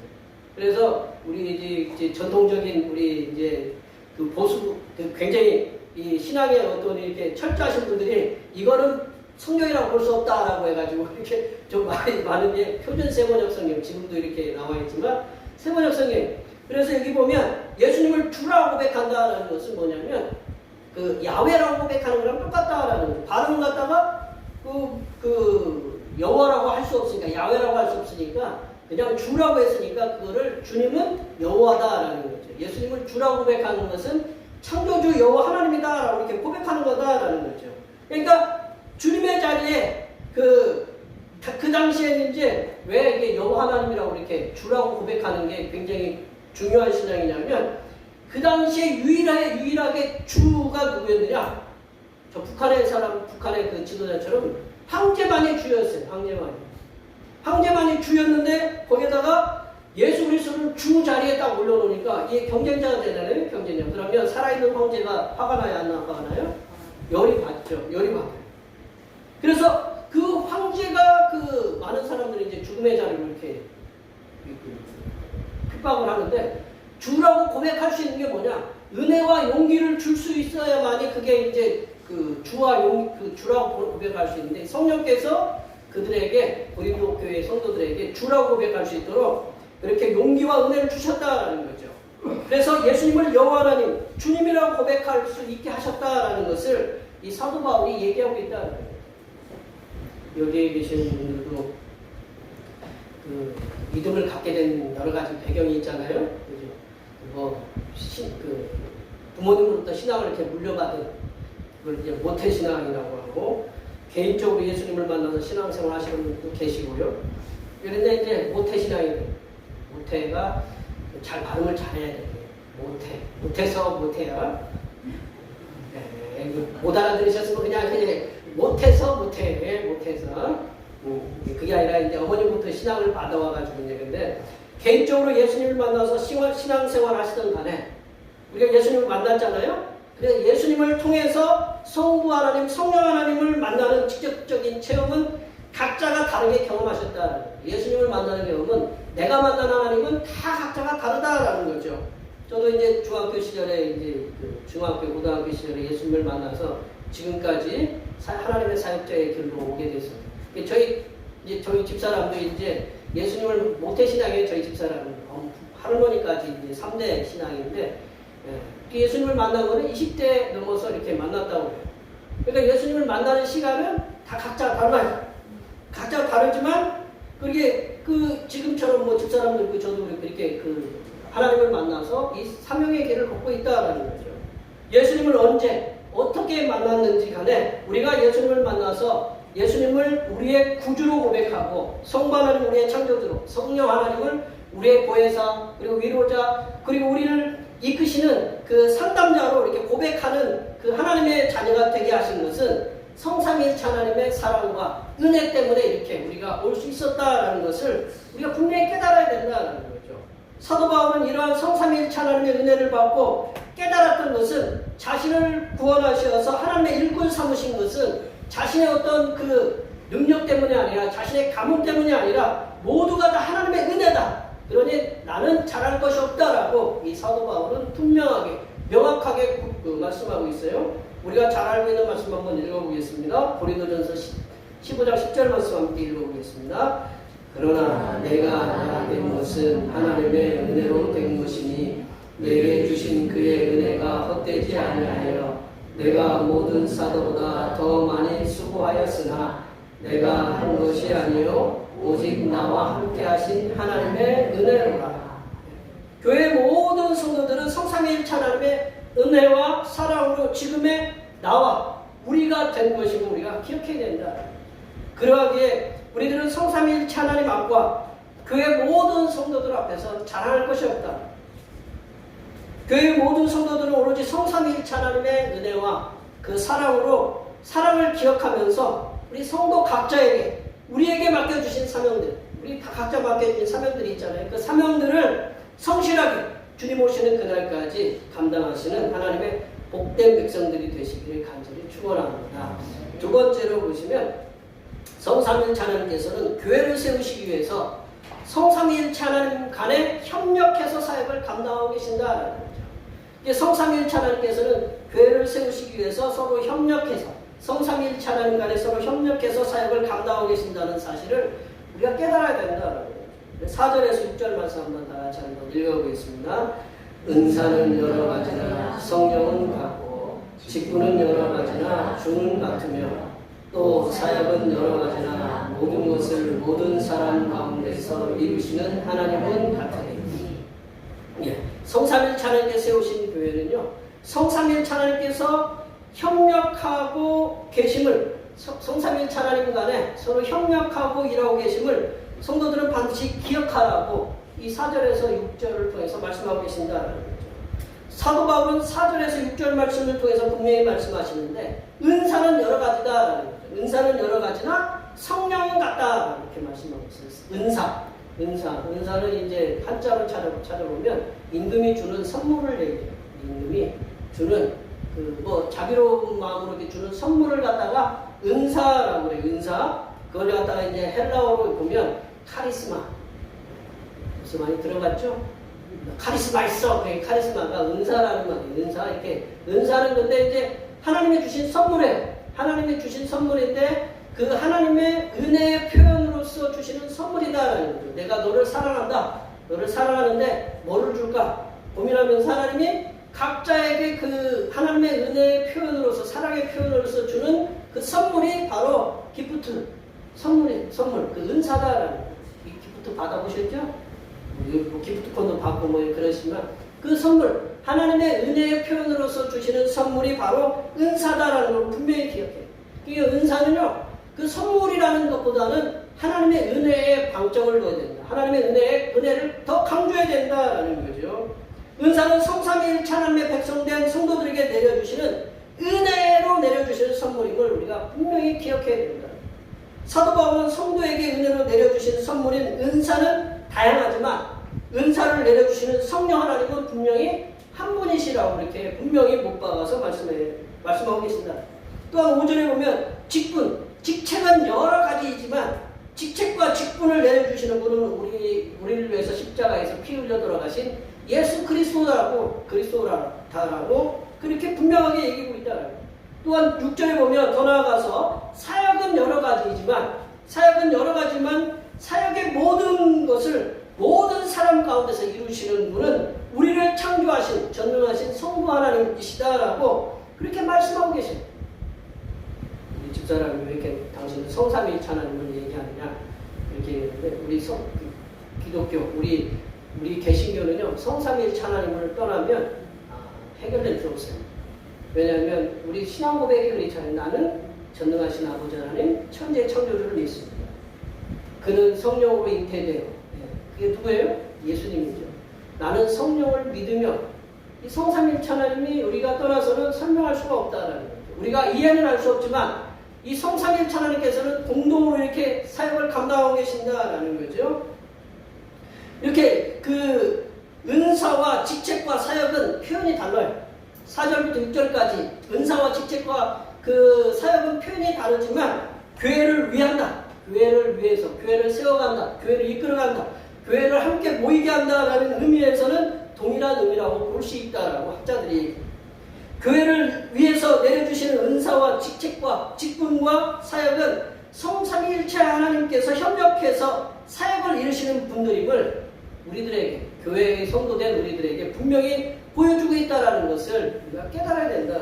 그래서 우리 이제 전통적인 우리 이제 그 보수 굉장히 이 신앙에 어떤 이렇게 철저하신 분들이 이거는 성경이라고 볼 수 없다라고 해가지고 이렇게 좀 많은 게 표준 세번역 성경 지금도 이렇게 나와 있지만 세번역 성경. 그래서 여기 보면 예수님을 주라고 고백한다라는 것은 뭐냐면 그 야훼라고 고백하는 거랑 똑같다라는 거예요. 발음 갖다가 그 여호와라고 할 수 없으니까 야훼라고 할 수 없으니까 그냥 주라고 했으니까 그거를 주님은 여호와다라는 거죠. 예수님을 주라고 고백하는 것은 창조주 여호와 하나님이다라고 이렇게 고백하는 거다라는 거죠. 그러니까 주님의 자리에 그 당시에는 이제 왜 이게 여호와 하나님이라고 이렇게 주라고 고백하는 게 굉장히 중요한 신앙이냐면 그 당시에 유일하게 주가 누구였느냐? 저 북한의 그 지도자처럼 황제만이 주였어요. 황제만이 주였는데 거기다가 예수 그리스도를 주 자리에 딱 올려놓으니까 이게 경쟁자가 되잖아요. 경쟁자. 그러면 살아있는 황제가 화가 나요? 안 화가 나요? 열이 받죠. 열이 받아요. 그래서 그 황제가 그 많은 사람들이 이제 죽음의 자리로 이렇게 핍박을 하는데 주라고 고백할 수 있는 게 뭐냐? 은혜와 용기를 줄 수 있어야만이 그게 이제 그 주라고 고백할 수 있는데 성령께서 그들에게 고린도 교회 성도들에게 주라고 고백할 수 있도록 그렇게 용기와 은혜를 주셨다라는 거죠. 그래서 예수님을 여호와 하나님, 주님이라고 고백할 수 있게 하셨다라는 것을 이 사도 바울이 얘기하고 있다는 거예요. 여기에 계시는 분들도 그 믿음을 갖게 된 여러 가지 배경이 있잖아요. 그죠? 부모님으로부터 신앙을 이렇게 물려받은 그걸 이제 모태신앙이라고 하고 개인적으로 예수님을 만나서 신앙생활 하시는 분도 계시고요. 그런데 이제 모태신앙이에요. 모태가 잘 발음을 잘해야 돼요. 모태서 모태야. 네, 못 알아들으셨으면 그냥 모태서. 그게 아니라 이제 어머니부터 신앙을 받아와가지고 이제 근데 개인적으로 예수님을 만나서 신앙생활 하시던 간에 우리가 예수님을 만났잖아요. 그래서 예수님을 통해서 성부 하나님, 성령 하나님을 만나는 직접적인 체험은 각자가 다르게 경험하셨다. 예수님을 만나는 경험은 내가 만난 하나님은 다 각자가 다르다라는 거죠. 저도 이제 중학교 시절에 이제 중학교, 고등학교 시절에 예수님을 만나서 지금까지 하나님의 사역자의 길로 오게 됐어요. 저희 집사람도 이제 예수님을 모태신앙이에요. 저희 집사람은 할머니까지 이제 3대 신앙인데 예수님을 만난 거는 20대 넘어서 이렇게 만났다고 해요. 그러니까 예수님을 만나는 시간은 다 각자 달라요. 각자 다르지만 그게 지금처럼 뭐 집사람들 저도 그렇게 하나님을 만나서 이 사명의 길을 걷고 있다라는 거죠. 예수님을 언제 어떻게 만났는지 간에 우리가 예수님을 만나서 예수님을 우리의 구주로 고백하고 성부 하나님 우리의 창조주로 성령 하나님을 우리의 보혜사 그리고 위로자 그리고 우리를 이끄시는 그 상담자로 이렇게 고백하는 그 하나님의 자녀가 되게 하신 것은 성삼위일체 하나님의 사랑과 은혜 때문에 이렇게 우리가 올 수 있었다라는 것을 우리가 분명히 깨달아야 된다는 거죠. 사도 바울은 이러한 성삼위일체 하나님의 은혜를 받고 깨달았던 것은 자신을 구원하셔서 하나님의 일꾼 삼으신 것은 자신의 어떤 그 능력 때문이 아니라 자신의 가문 때문이 아니라 모두가 다 하나님의 은혜다. 그러니 나는 잘할 것이 없다라고 이 사도 바울은 분명하게 명확하게 말씀하고 있어요. 우리가 잘 알고 있는 말씀 한번 읽어보겠습니다. 고린도전서 15장 10절 말씀 함께 읽어보겠습니다. 그러나 내가 된 것은 하나님의 은혜로 된 것이니 내게 주신 그의 은혜가 헛되지 아니하여 내가 모든 사도보다 더 많이 수고하였으나 내가 한 것이 아니요 오직 나와 함께 하신 하나님의 은혜로라. 교회 모든 성도들은 성삼위일체 하나님의 은혜와 사랑으로 지금의 나와 우리가 된 것임을 우리가 기억해야 된다. 그러하기에 우리들은 성삼위일체 하나님 앞과 교회 모든 성도들 앞에서 자랑할 것이 없다. 교회 모든 성도들은 오로지 성삼위일체 하나님의 은혜와 그 사랑으로 사랑을 기억하면서 우리 성도 각자에게 우리에게 맡겨주신 사명들, 우리 다 각자 맡겨주신 사명들이 있잖아요. 그 사명들을 성실하게 주님 오시는 그날까지 감당하시는 하나님의 복된 백성들이 되시기를 간절히 축원합니다. 두 번째로 보시면 성삼위일체 하나님께서는 교회를 세우시기 위해서 성삼위일체 하나님 간에 협력해서 사역을 감당하고 계신다라는 거죠. 성삼위일체 하나님께서는 교회를 세우시기 위해서 서로 협력해서 성삼위일체 하나님 간에 서로 협력해서 사역을 감당하고 계신다는 사실을 우리가 깨달아야 된다라는 거죠. 4절에서 6절 말씀 한번 다 같이 한번 읽어보겠습니다. 은사는 여러 가지나 성령은 같고 직분은 여러 가지나 주는 같으며 또 사역은 여러 가지나 모든 것을 모든 사람 가운데서 이루시는 하나님은 같으니. 성삼위일체 하나님께 세우신 교회는요, 성삼위일체 하나님께서 협력하고 계심을, 성삼위일체 하나님 간에 서로 협력하고 일하고 계심을 성도들은 반드시 기억하라고 이 4절에서 6절을 통해서 말씀하고 계신다는 거죠. 사도 바울은 4절에서 6절 말씀을 통해서 분명히 말씀하시는데 은사는 여러 가지다라는 거죠. 은사는 여러 가지나 성령은 같다 이렇게 말씀하고 있어요. 은사는 이제 한자로 찾아보면 임금이 주는 선물을 얘기해요. 임금이 주는 자비로운 마음으로 이렇게 주는 선물을 갖다가 은사라고 그래요. 은사. 그걸 갖다가 이제 헬라어로 보면 카리스마. 무슨 많이 들어봤죠? 카리스마 있어. 그 카리스마가 은사라는 말이에요. 은사. 이렇게 은사는 근데 이제 하나님이 주신 선물이에요. 하나님이 주신 선물인데 그 하나님의 은혜의 표현으로서 주시는 선물이다라는 거죠. 내가 너를 사랑한다. 너를 사랑하는데 뭐를 줄까? 고민하면서 하나님이 각자에게 그 하나님의 은혜의 표현으로서 사랑의 표현으로서 주는 그 선물이 바로 기프트. 선물. 그 은사다라는 거예요. 이 기프트 받아보셨죠? 기프트콘도 받고 그러시지만 그 선물, 하나님의 은혜의 표현으로서 주시는 선물이 바로 은사다라는 걸 분명히 기억해요. 이 은사는요, 그 선물이라는 것보다는 하나님의 은혜에 방점을 둬야 된다. 하나님의 은혜를 더 강조해야 된다라는 거죠. 은사는 성삼위일체 하나님의 백성된 성도들에게 내려주시는 은혜로 내려주시는 선물임을 우리가 분명히 기억해야 된다. 사도 바울은 성도에게 은혜로 내려주시는 선물인 은사는 다양하지만 은사를 내려주시는 성령 하나님은 분명히 한 분이시라고 이렇게 분명히 못 박아서 말씀하고 계신다. 또한 5절에 보면 직책은 여러 가지이지만 직책과 직분을 내려주시는 분은 우리를 위해서 십자가에서 피 흘려 돌아가신 예수 그리스도라고 그렇게 분명하게 얘기하고 있다. 또한 6절에 보면 더 나아가서 사역은 여러 가지지만 사역의 모든 것을 모든 사람 가운데서 이루시는 분은 우리를 창조하신 전능하신 성부 하나님이시다라고 그렇게 말씀하고 계십니다. 우리 집사람이 왜 이렇게 당신은 성삼위일체 하나님을 얘기하느냐 이렇게 얘기했는데 우리 기독교 우리 개신교는요 성삼위일체 하나님을 떠나면 해결될 수 없어요. 왜냐하면 우리 신앙 고백이 그렇잖아요. 나는 전능하신 아버지 하나님 천재 창조주를 믿습니다. 그는 성령으로 잉태되어 그게 누구예요? 예수님이죠. 나는 성령을 믿으며 이 성삼위일체 하나님이 우리가 떠나서는 설명할 수가 없다라는 거죠. 우리가 이해는 할 수 없지만 이 성삼위일체 하나님께서는 공동으로 이렇게 사역을 감당하고 계신다라는 거죠. 이렇게 그 은사와 직책과 사역은 표현이 달라요. 4절부터 6절까지 은사와 직책과 그 사역은 표현이 다르지만 교회를 위한다. 교회를 위해서, 교회를 세워간다. 교회를 이끌어간다. 교회를 함께 모이게 한다라는 의미에서는 동일한 의미라고 볼 수 있다라고 학자들이 교회를 위해서 내려주시는 은사와 직책과 직분과 사역은 성삼위일체 하나님께서 협력해서 사역을 이루시는 분들임을 우리들에게, 교회의 성도된 우리들에게 분명히 보여주고 있다는 것을 우리가 깨달아야 된다.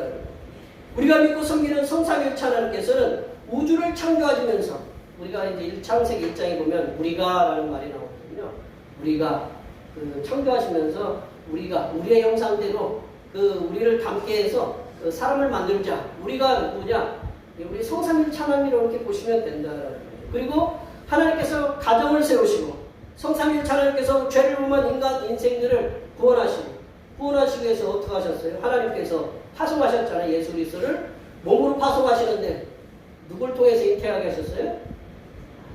우리가 믿고 섬기는 성삼일체 하나님께서는 우주를 창조하시면서, 우리가 이제 창세기 1장에 보면 우리가라는 말이 나오거든요. 우리가 창조하시면서 우리가 우리의 형상대로 우리를 닮게 해서 사람을 만들자. 우리가 누구냐? 우리 성삼일체 하나님이라고 이렇게 보시면 된다. 그리고 하나님께서 가정을 세우시고, 성삼일체 하나님께서 죄를 범한 인간 인생들을 구원하시기 위해서 어떻게 하셨어요? 하나님께서 파송하셨잖아요. 예수 그리스도를 몸으로 파송하시는데 누굴 통해서 잉태하게 하셨어요?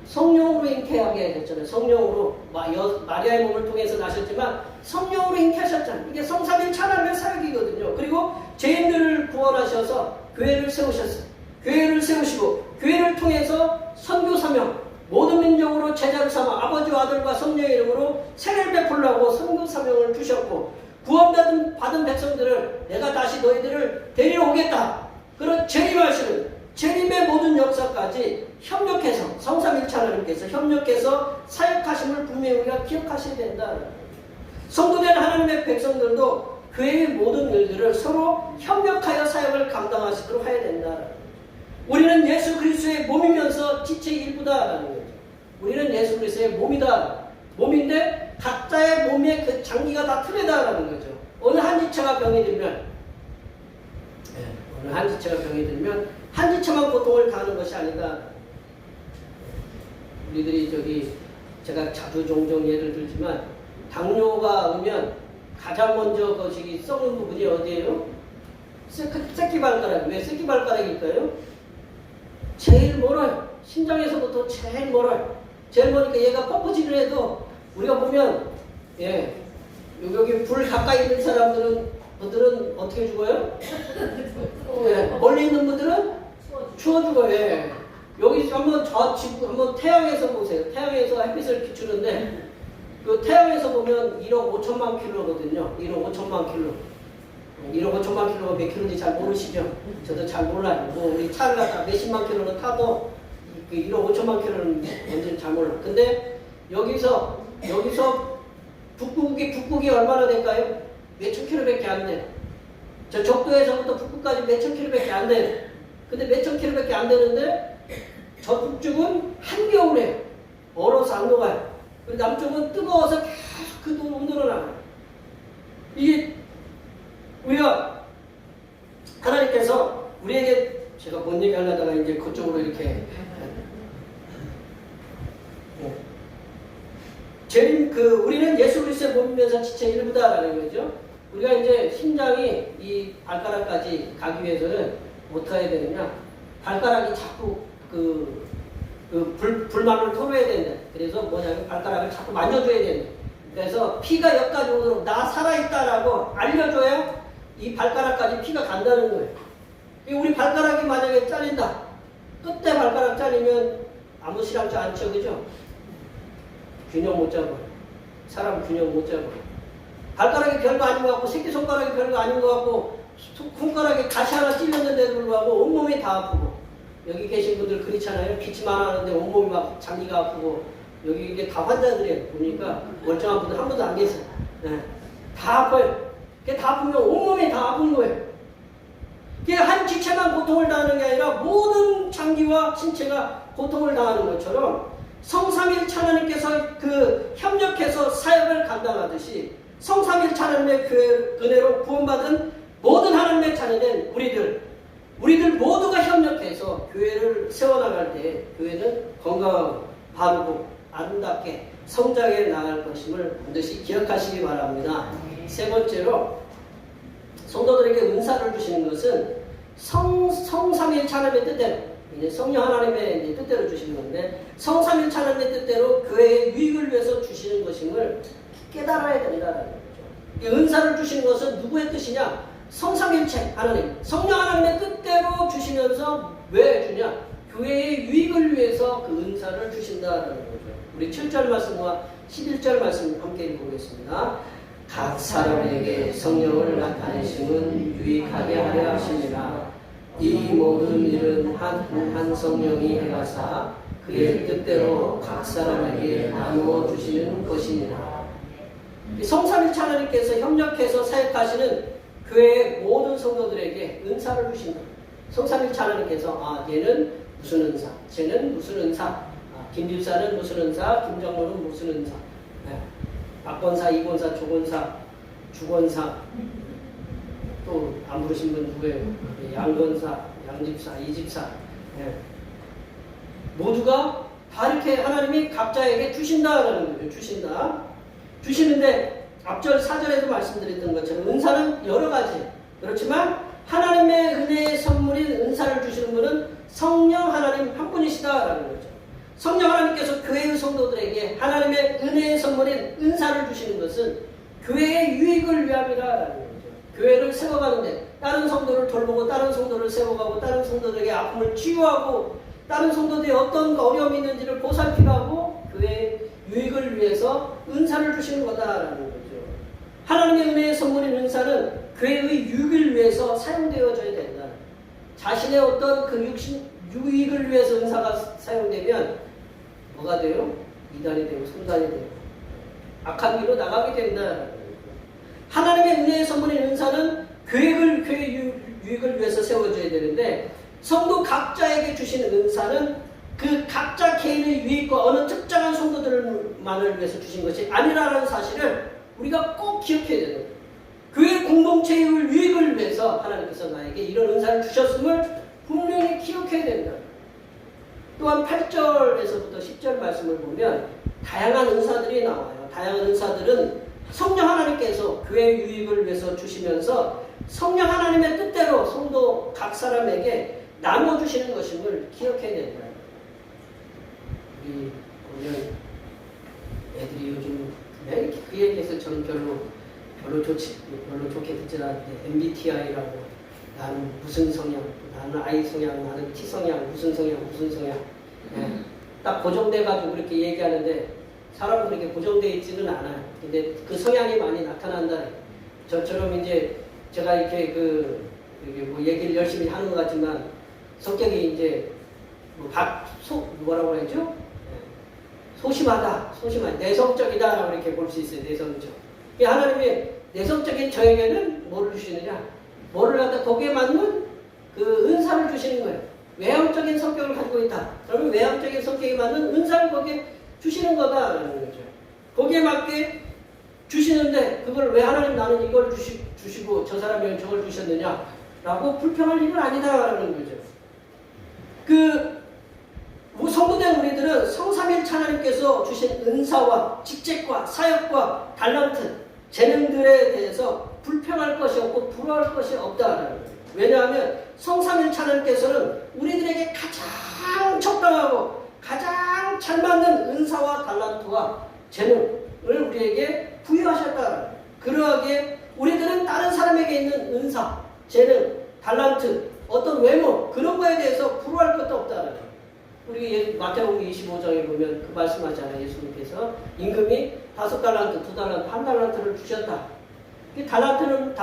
성령으로 잉태하게 하셨잖아요. 성령으로 마리아의 몸을 통해서 나셨지만 성령으로 잉태하셨잖아요. 이게 성삼일체 하나님의 사역이거든요. 그리고 죄인들을 구원하셔서 교회를 세우셨어요. 교회를 세우시고 교회를 통해서 선교 사명, 모든 민족으로 제자를 삼아 아버지와 아들과 성령의 이름으로 세례를 베풀라고 선교 사명을 주셨고, 구원받은 백성들을 내가 다시 너희들을 데리러 오겠다. 그런 재림하시는, 재림의 모든 역사까지 협력해서, 성삼일체 하나님께서 협력해서 사역하심을 분명히 우리가 기억하셔야 된다. 성도된 하나님의 백성들도 교회의 모든 일들을 서로 협력하여 사역을 감당하시도록 해야 된다. 우리는 예수 그리스도의 몸이면서 지체의 일부다라는 거죠. 우리는 예수 그리스도의 몸인데 각자의 몸의 그 장기가 다 틀리다라는 거죠. 어느 한 지체가 병이 들면 한 지체만 고통을 당하는 것이 아니다. 우리들이 제가 자주 종종 예를 들지만, 당뇨가 오면 가장 먼저 거시기 썩는 부분이 어디예요? 새끼발가락. 왜 새끼발가락일까요? 제일 멀어요. 심장에서부터 제일 멀어요. 제일 멀으니까 얘가 펌프질을 해도 우리가 보면, 여기 불 가까이 있는 분들은 어떻게 죽어요? 멀리 있는 분들은 추워 죽어요. 여기 한번 태양에서 보세요. 태양에서 햇빛을 비추는데, 그 태양에서 보면 1억 5천만 킬로거든요. 1억 5천만 킬로. 1억 5천만 킬로가 몇 킬로인지 잘 모르시죠? 저도 잘 몰라요. 우리 차를 갖다 몇십만 킬로는 타도 그 1억 5천만 킬로는 뭔지는 잘 몰라. 근데 여기서 북극이 얼마나 될까요? 몇천 킬로밖에 안 돼. 저 적도에서부터 북극까지 몇천 킬로밖에 안 돼. 근데 몇천 킬로밖에 안 되는데 저 북쪽은 한겨울에 얼어서 안 녹아요. 그리고 남쪽은 뜨거워서 계속 그 온도로 나가요. 이게 우리가 하나님께서 우리에게, 제가 뭔 얘기 하려다가 이제 그쪽으로 이렇게 우리는 예수 그리스도의 몸이면서 지체 일부다라는 거죠. 우리가 이제 심장이 이 발가락까지 가기 위해서는 어떻게 해야 되느냐? 발가락이 자꾸 불만을 털어야 된다. 그래서 뭐냐면 발가락을 자꾸 만져줘야 된다. 그래서 피가 여기까지 오도록 나 살아있다라고 알려줘야 이 발가락까지 피가 간다는 거예요. 우리 발가락이 만약에 잘린다. 끝에 발가락 잘리면 아무 실험치 않죠. 그죠? 균형 못 잡아요. 사람 균형 못 잡아요. 발가락이 별거 아닌 것 같고, 새끼손가락이 별거 아닌 것 같고, 손가락에 가시 하나 찔렸는데도 불구하고 온몸이 다 아프고, 여기 계신 분들 그렇잖아요. 기침만 하는데 온몸이 막 장기가 아프고, 여기 이게 다 환자들이에요. 보니까 멀쩡한 분들 한 분도 안 계세요. 다 아파요. 그게 다 아프면 온몸이 다 아픈 거예요. 그게 한 지체만 고통을 당하는 게 아니라 모든 장기와 신체가 고통을 당하는 것처럼, 성삼일체 하나님께서 협력해서 사역을 감당하듯이 성삼일체 하나님의 은혜로 구원받은 모든 하나님의 자녀된 우리들 모두가 협력해서 교회를 세워나갈 때 교회는 건강하고 바르고 아름답게 성장해 나갈 것임을 반드시 기억하시기 바랍니다. 세 번째로, 성도들에게 은사를 주시는 것은 성삼일체 하나님의 뜻대로, 이제 성령 하나님의 이제 뜻대로 주시는 건데, 성삼일체 하나님의 뜻대로 교회의 유익을 위해서 주시는 것임을 깨달아야 된다는 거죠. 이 은사를 주시는 것은 누구의 뜻이냐? 성삼일체 하나님, 성령 하나님의 뜻대로 주시면서 왜 주냐? 교회의 유익을 위해서 그 은사를 주신다는 거죠. 우리 7절 말씀과 11절 말씀 함께 읽어보겠습니다. 각 사람에게 성령을 나타내심은 유익하게 하려 하십니다. 이 모든 일은 한 성령이 행하사 그의 뜻대로 각 사람에게 나누어 주시는 것이니라. 성삼일체 하나님께서 협력해서 사역하시는 교회의 모든 성도들에게 은사를 주신다. 성삼일체 하나님께서 얘는 무슨 은사, 쟤는 무슨 은사, 김집사는 무슨 은사, 김정로는 무슨 은사, 박권사, 이권사, 조권사, 주권사, 또 안 부르신 분 누구예요? 양권사, 양집사, 이집사, 모두가 다 이렇게 하나님이 각자에게 주신다라는 거예요. 주시는데 앞절 4절에도 말씀드렸던 것처럼 은사는 여러 가지. 그렇지만 하나님의 은혜의 선물인 은사를 주시는 분은 성령 하나님 한 분이시다라는 거죠. 성령 하나님께서 교회의 성도들에게 하나님의 은혜의 선물인 은사를 주시는 것은 교회의 유익을 위함이라는 거죠. 교회를 세워가는데 다른 성도를 돌보고 다른 성도를 세워가고 다른 성도들에게 아픔을 치유하고 다른 성도들이 어떤 어려움이 있는지를 보살피고 하고 교회의 유익을 위해서 은사를 주시는 거다라는 거죠. 하나님의 은혜의 선물인 은사는 교회의 유익을 위해서 사용되어져야 된다. 자신의 어떤 그 유익을 위해서 은사가 사용되면 뭐가 돼요? 이단이 되고 손단이 되고 악한 길로 나가게 된다. 하나님의 은혜의 선물인 은사는 교회의 유익을 위해서 세워져야 되는데 성도 각자에게 주시는 은사는 그 각자 개인의 유익과 어느 특정한 성도들만을 위해서 주신 것이 아니라는 사실을 우리가 꼭 기억해야 되는 거예요. 교회 공동체의 유익을 위해서 하나님께서 나에게 이런 은사를 주셨음을 분명히 기억해야 된다. 또한 8절에서부터 10절 말씀을 보면 다양한 은사들이 나와요. 다양한 은사들은 성령 하나님께서 교회의 유익을 위해서 주시면서 성령 하나님의 뜻대로 성도 각 사람에게 나눠주시는 것임을 기억해야 된다. 우리 보면 애들이 요즘 이렇게 그 얘기해서 저는 별로 좋게 듣지 않는데 MBTI라고 나는 무슨 성향, 나는 I 성향, 나는 T 성향, 무슨 성향. 딱 고정돼가지고 그렇게 얘기하는데 사람은 그렇게 고정되어 있지는 않아요. 근데 그 성향이 많이 나타난다. 저처럼 이제 제가 이렇게 뭐 얘기를 열심히 하는 것 같지만 성격이 이제 뭐라고 해야죠? 소심하다, 내성적이다라고 이렇게 볼 수 있어요. 내성적. 하나님이 내성적인 저에게는 뭐를 주시느냐? 뭐를 갖다 거기에 맞는 그 은사를 주시는 거예요. 외향적인 성격을 가지고 있다. 그러면 외향적인 성격에 맞는 은사를 거기에 주시는 거다라는 거죠. 거기에 맞게 주시는데 그걸 왜 하나님 나는 이걸 주시고 저 사람이 저걸 주셨느냐라고 불평할 일은 아니다라는 거죠. 성도된 우리들은 성삼일체 하나님께서 주신 은사와 직책과 사역과 달란트, 재능들에 대해서 불평할 것이 없고 부러워할 것이 없다라는 거예요. 왜냐하면 성삼일체 하나님께서는 우리들에게 가장 적당하고 가장 잘 맞는 은사와 달란트와 재능을 우리에게 부여하셨다라는 거예요. 그러하기에 우리들은 다른 사람에게 있는 은사, 재능, 달란트, 어떤 외모 그런 거에 대해서 부러워할 것도 없다라는 거예요. 우리 마태복음 25장에 보면 그 말씀하잖아요. 예수님께서 임금이 5달란트, 2달란트, 1달란트를 주셨다. 이 달란트는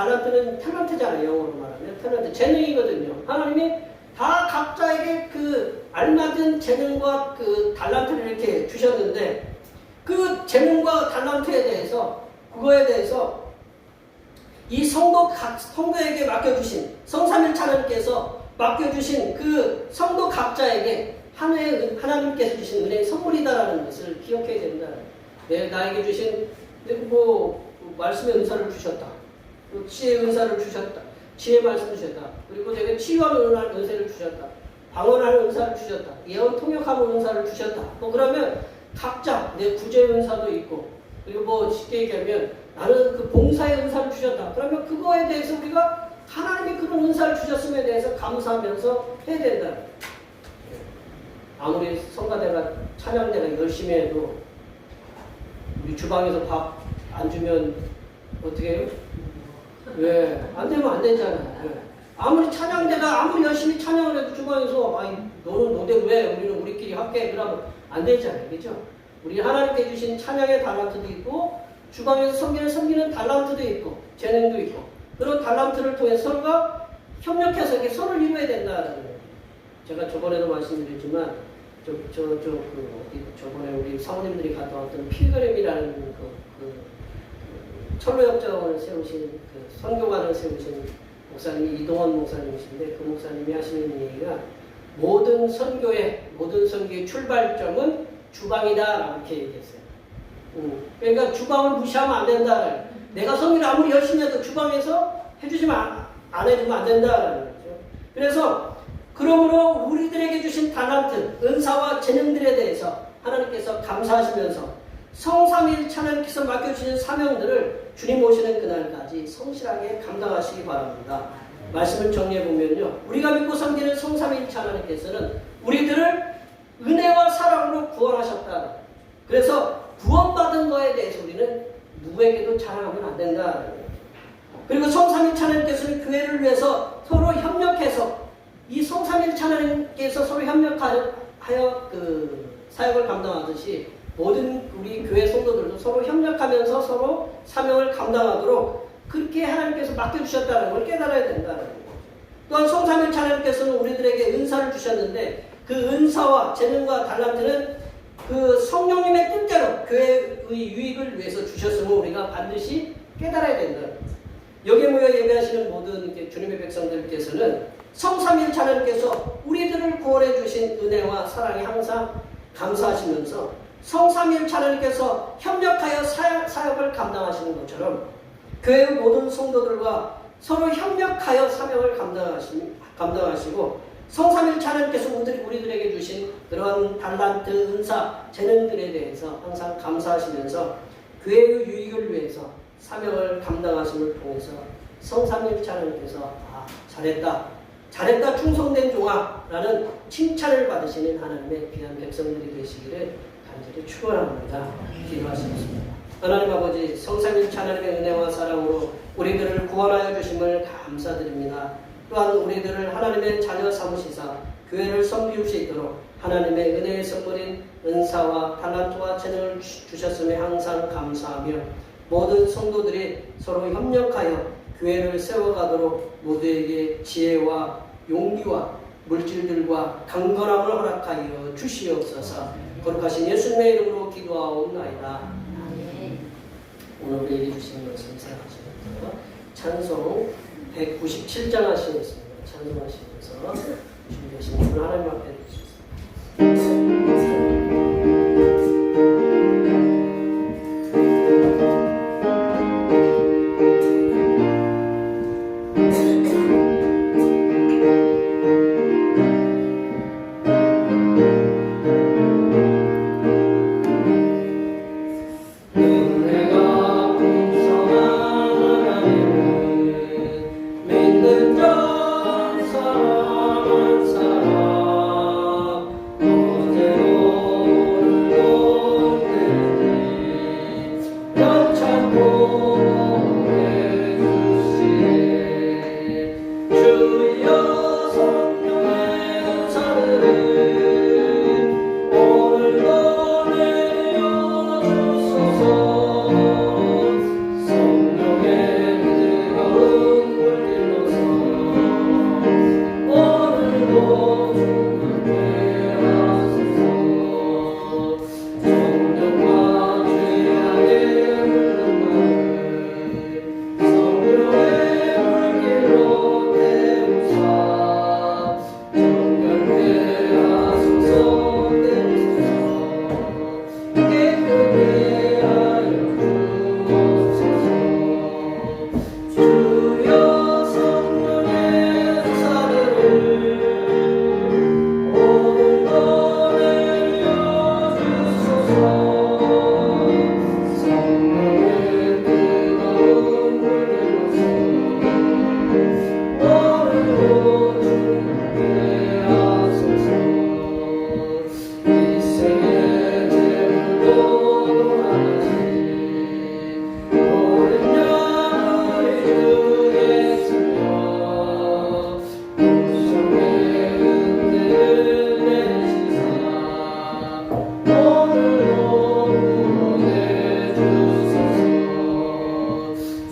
탤런트잖아요. 영어로 말하면 탤런트, 재능이거든요. 하나님이 다 각자에게 그 알맞은 재능과 그 달란트를 이렇게 주셨는데 그 재능과 달란트에 대해서 그거에 대해서 이 성도에게 맡겨주신 성삼일체 하나님께서 맡겨주신 그 성도 각자에게 하나님께서 주신 은혜의 선물이다라는 것을 기억해야 된다. 나에게 주신 말씀의 은사를 주셨다. 또 지혜의 은사를 주셨다. 지혜의 말씀을 주셨다. 그리고 내게 치유하는 은사를 주셨다. 방언하는 은사를 주셨다. 예언 통역하는 은사를 주셨다. 그러면 각자 내 구제의 은사도 있고 그리고 쉽게 얘기하면 나는 그 봉사의 은사를 주셨다. 그러면 그거에 대해서 우리가 하나님이 그런 은사를 주셨음에 대해서 감사하면서 해야 된다. 아무리 성가대가 찬양대가 열심히 해도 우리 주방에서 밥 안 주면 어떻게 해요? 왜? 안 되면 안 되잖아요. 왜? 아무리 찬양대가 아무리 열심히 찬양을 해도 주방에서 너는 너대로 왜? 우리는 우리끼리 함께 그러면 안 되잖아요. 그렇죠? 우리 하나님께 주신 찬양의 달란트도 있고 주방에서 섬기는 달란트도 있고 재능도 있고 그런 달란트를 통해 서로가 협력해서 이렇게 선을 이루어야 된다는 거예요. 제가 저번에도 말씀드렸지만 저번에 우리 사모님들이 갔다 왔던 필그램이라는 철로역정을 세우신 선교관을 세우신 목사님이 이동원 목사님이신데 그 목사님이 하시는 얘기가 모든 선교의 출발점은 주방이다 이렇게 얘기했어요. 그러니까 주방을 무시하면 안 된다. 내가 성기를 아무리 열심히 해도 주방에서 해주시면 안 해주면 안 된다라는 거죠. 그래서 그러므로 우리들에게 주신 달란트, 은사와 재능들에 대해서 하나님께서 감사하시면서 성삼일체 하나님께서 맡겨주신 사명들을 주님 오시는 그날까지 성실하게 감당하시기 바랍니다. 말씀을 정리해보면요. 우리가 믿고 섬기는 성삼일체 하나님께서는 우리들을 은혜와 사랑으로 구원하셨다. 그래서 구원받은 거에 대해서 우리는 누구에게도 자랑하면 안 된다. 그리고 성삼일체 하나님께서는 교회를 위해서 서로 협력해서 이 성삼일체 하나님께서 서로 협력하여 사역을 감당하듯이 모든 우리 교회 성도들도 서로 협력하면서 서로 사명을 감당하도록 그렇게 하나님께서 맡겨주셨다는 걸 깨달아야 된다는 거죠. 또한 성삼일체 하나님께서는 우리들에게 은사를 주셨는데 그 은사와 재능과 달란트는 그 성령님의 뜻대로 교회의 유익을 위해서 주셨음을 우리가 반드시 깨달아야 된다. 여기에 모여 예배하시는 모든 주님의 백성들께서는 성삼일체 하나님께서 우리들을 구원해 주신 은혜와 사랑에 항상 감사하시면서 성삼일체 하나님께서 협력하여 사역을 감당하시는 것처럼 교회의 모든 성도들과 서로 협력하여 사명을 감당하시고 성삼일체 하나님께서 우리들에게 주신 그런 달란트, 은사, 재능들에 대해서 항상 감사하시면서 교회의 유익을 위해서 사명을 감당하심을 통해서 성삼일체 하나님께서 잘했다 충성된 종아라는 칭찬을 받으시는 하나님의 귀한 백성들이 되시기를 간절히 축원합니다. 기도하시겠습니다. 하나님 아버지, 성삼일체 하나님의 은혜와 사랑으로 우리들을 구원하여 주심을 감사드립니다. 또한 우리들을 하나님의 자녀 삼으시사 교회를 섬기실 수 있도록 하나님의 은혜의 선물인 은사와 달란트와 재능을 주셨음에 항상 감사하며 모든 성도들이 서로 협력하여 교회를 세워가도록 모두에게 지혜와 용기와 물질들과 강건함을 허락하여 주시옵소서. 거룩하신 예수님의 이름으로 기도하옵나이다. 오늘 우리에게 주신 말씀 생각하시면서 찬송 197장 하시겠습니다. 찬송하시면서 준비하신 분을 하나님 앞에 드리겠습니다.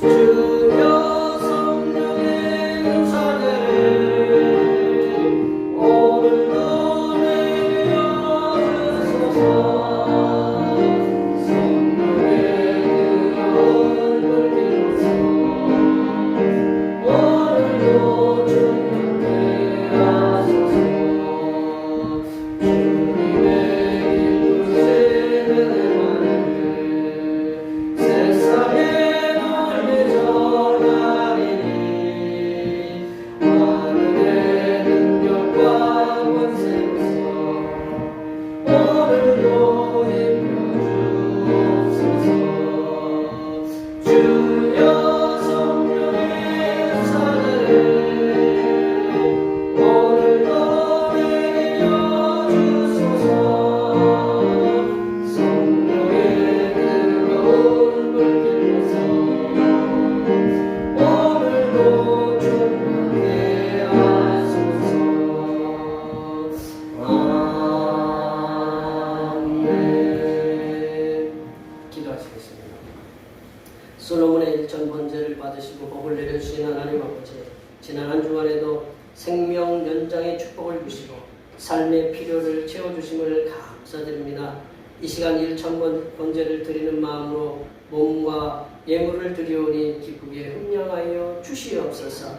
주여 성령의 은사를 받으시고 복을 내려주신 하나님 아버지, 지난 한 주간에도 생명 연장의 축복을 주시고 삶의 필요를 채워주심을 감사드립니다. 이 시간 일천 번제를 드리는 마음으로 몸과 예물을 드리오니 기쁘게 흠령하여 주시옵소서.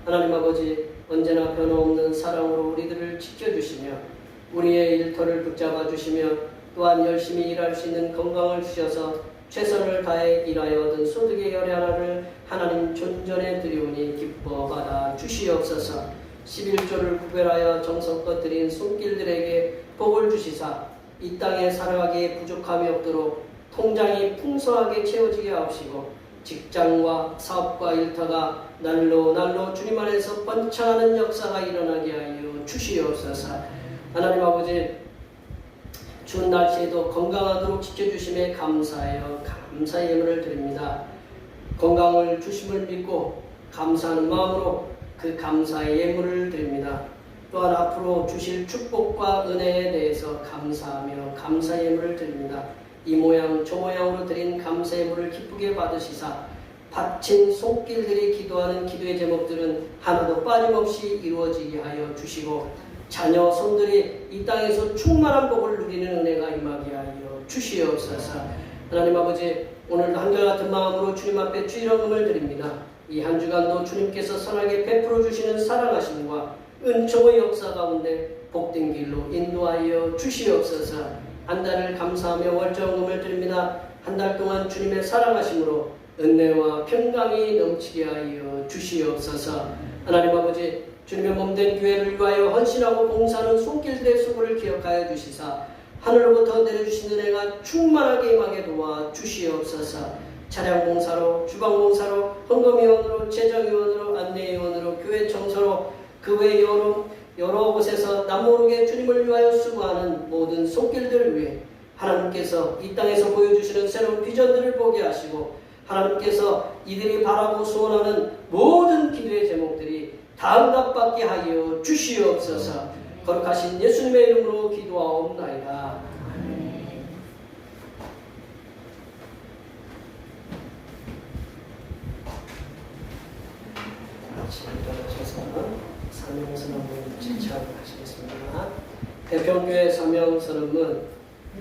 하나님 아버지, 언제나 변함없는 사랑으로 우리들을 지켜주시며 우리의 일터를 붙잡아 주시며 또한 열심히 일할 수 있는 건강을 주셔서 최선을 다해 일하여 얻은 소득의 열의 하나를 하나님 존전에 드리오니 기뻐 받아 주시옵소서. 11조를 구별하여 정성껏 드린 손길들에게 복을 주시사 이 땅에 살아가기에 부족함이 없도록 통장이 풍성하게 채워지게 하옵시고 직장과 사업과 일터가 날로 주님 안에서 번창하는 역사가 일어나게 하여 주시옵소서. 하나님 아버지, 추운 날씨에도 건강하도록 지켜주심에 감사하여 감사의 예물을 드립니다. 건강을 주심을 믿고 감사하는 마음으로 그 감사의 예물을 드립니다. 또한 앞으로 주실 축복과 은혜에 대해서 감사하며 감사의 예물을 드립니다. 이 모양 저 모양으로 드린 감사의 예물을 기쁘게 받으시사 바친 손길들이 기도하는 기도의 제목들은 하나도 빠짐없이 이루어지게 하여 주시고 자녀 손들이 이 땅에서 충만한 복을 누리는 은혜가 임하게 하여 주시옵소서. 하나님 아버지, 오늘도 한결같은 마음으로 주님 앞에 주일헌금을 드립니다. 이 한 주간도 주님께서 선하게 베풀어 주시는 사랑하심과 은총의 역사 가운데 복된 길로 인도하여 주시옵소서. 한 달을 감사하며 월정금을 드립니다. 한 달 동안 주님의 사랑하심으로 은혜와 평강이 넘치게 하여 주시옵소서. 하나님 아버지, 주님의 몸된 교회를 위하여 헌신하고 봉사하는 손길들의 수고를 기억하여 주시사 하늘로부터 내려주신 은혜가 충만하게 임하게 도와 주시옵소서. 차량 봉사로, 주방 봉사로, 헌금위원으로, 재정위원으로, 안내위원으로, 교회 청소로, 그 외 여러 곳에서 남모르게 주님을 위하여 수고하는 모든 손길들을 위해 하나님께서 이 땅에서 보여주시는 새로운 비전들을 보게 하시고 하나님께서 이들이 바라고 소원하는 모든 기도의 제목들이 다 응답받게 하여 주시옵소서. 거룩하신 예수님의 이름으로 기도하옵나이다. 일어나셔서 사명선언문 지참하시겠습니다.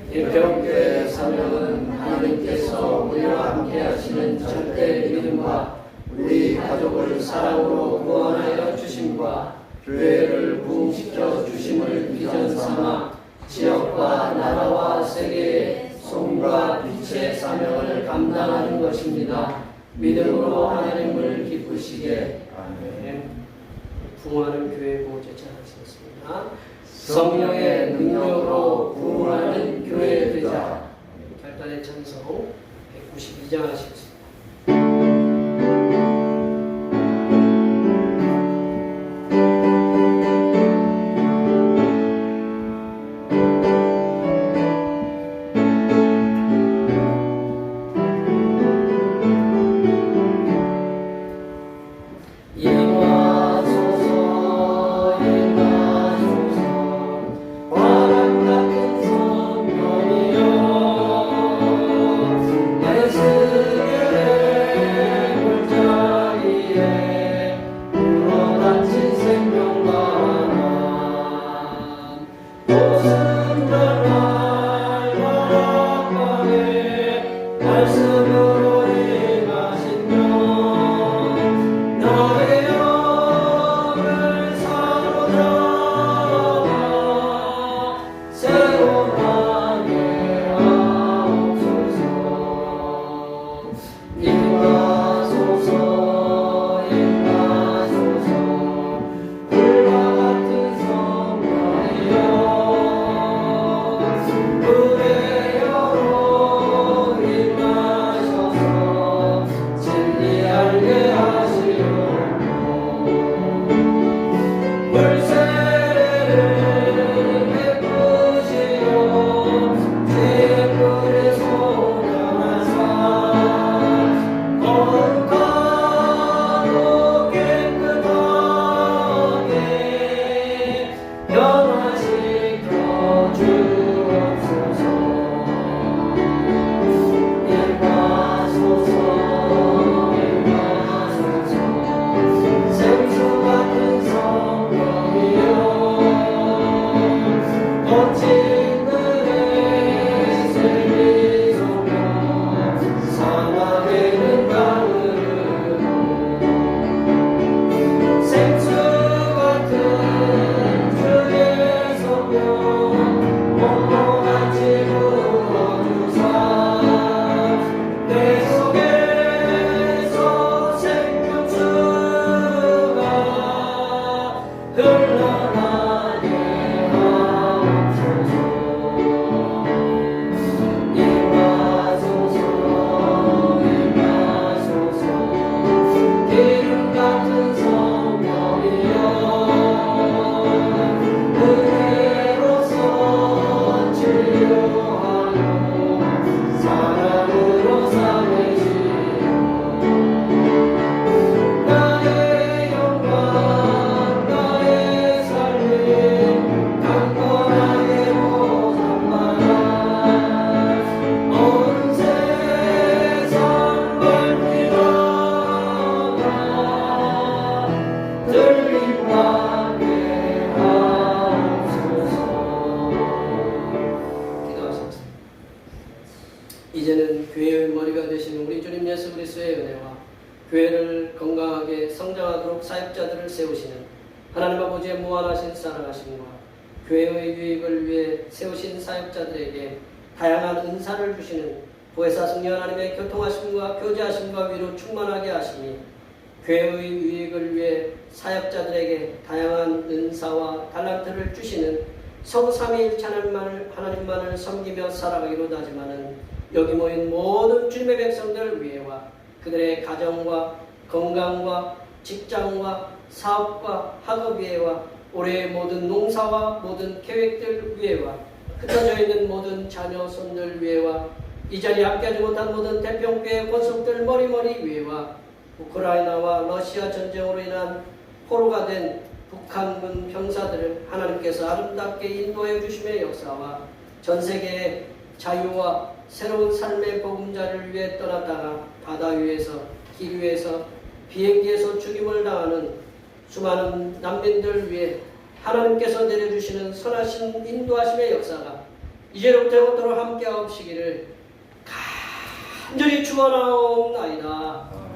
대평교회 사명은 하나님께서 우리와 함께 하시는 절대 믿음과 우리 가족을 사랑으로 구원하여 주심과 교회를 부흥시켜 주심을 비전 삼아 지역과 나라와 세계의 손과 빛의 사명을 감당하는 것입니다. 믿음으로 하나님을 기쁘시게. 아멘. 부흥하는 교회 보호제자 하시겠습니다. 성령의 능력으로 부흥하는 교회 되자. 결단의 찬송 192장 하시겠습니다. 예수의 교회를 건강하게 성장하도록 사역자들을 세우시는 하나님 아버지의 무한하신 사랑하심과 교회의 유익을 위해 세우신 사역자들에게 다양한 은사를 주시는 보혜사 성령 하나님의 교통하심과 교제하심과 위로 충만하게 하시니 교회의 유익을 위해 사역자들에게 다양한 은사와 달란트를 주시는 성삼위일체 하나님만을 섬기며 살아가기로 다짐하는 여기 모인 모든 주님의 백성들 위해와 그들의 가정과 건강과 직장과 사업과 학업 위해와 올해의 모든 농사와 모든 계획들 위해와 흩어져 있는 모든 자녀 손들 위해와 이 자리에 함께하지 못한 모든 태평교회 권속들 머리머리 위해와 우크라이나와 러시아 전쟁으로 인한 포로가 된 북한군 병사들을 하나님께서 아름답게 인도해 주심의 역사와 전 세계의 자유와 새로운 삶의 복음자를 위해 떠났다가 바다 위에서 길 위에서 비행기에서 죽임을 당하는 수많은 난민들 위해 하나님께서 내려주시는 선하신 인도하심의 역사가 이제로부터 영원토록 함께하옵시기를 간절히 축원하옵나이다.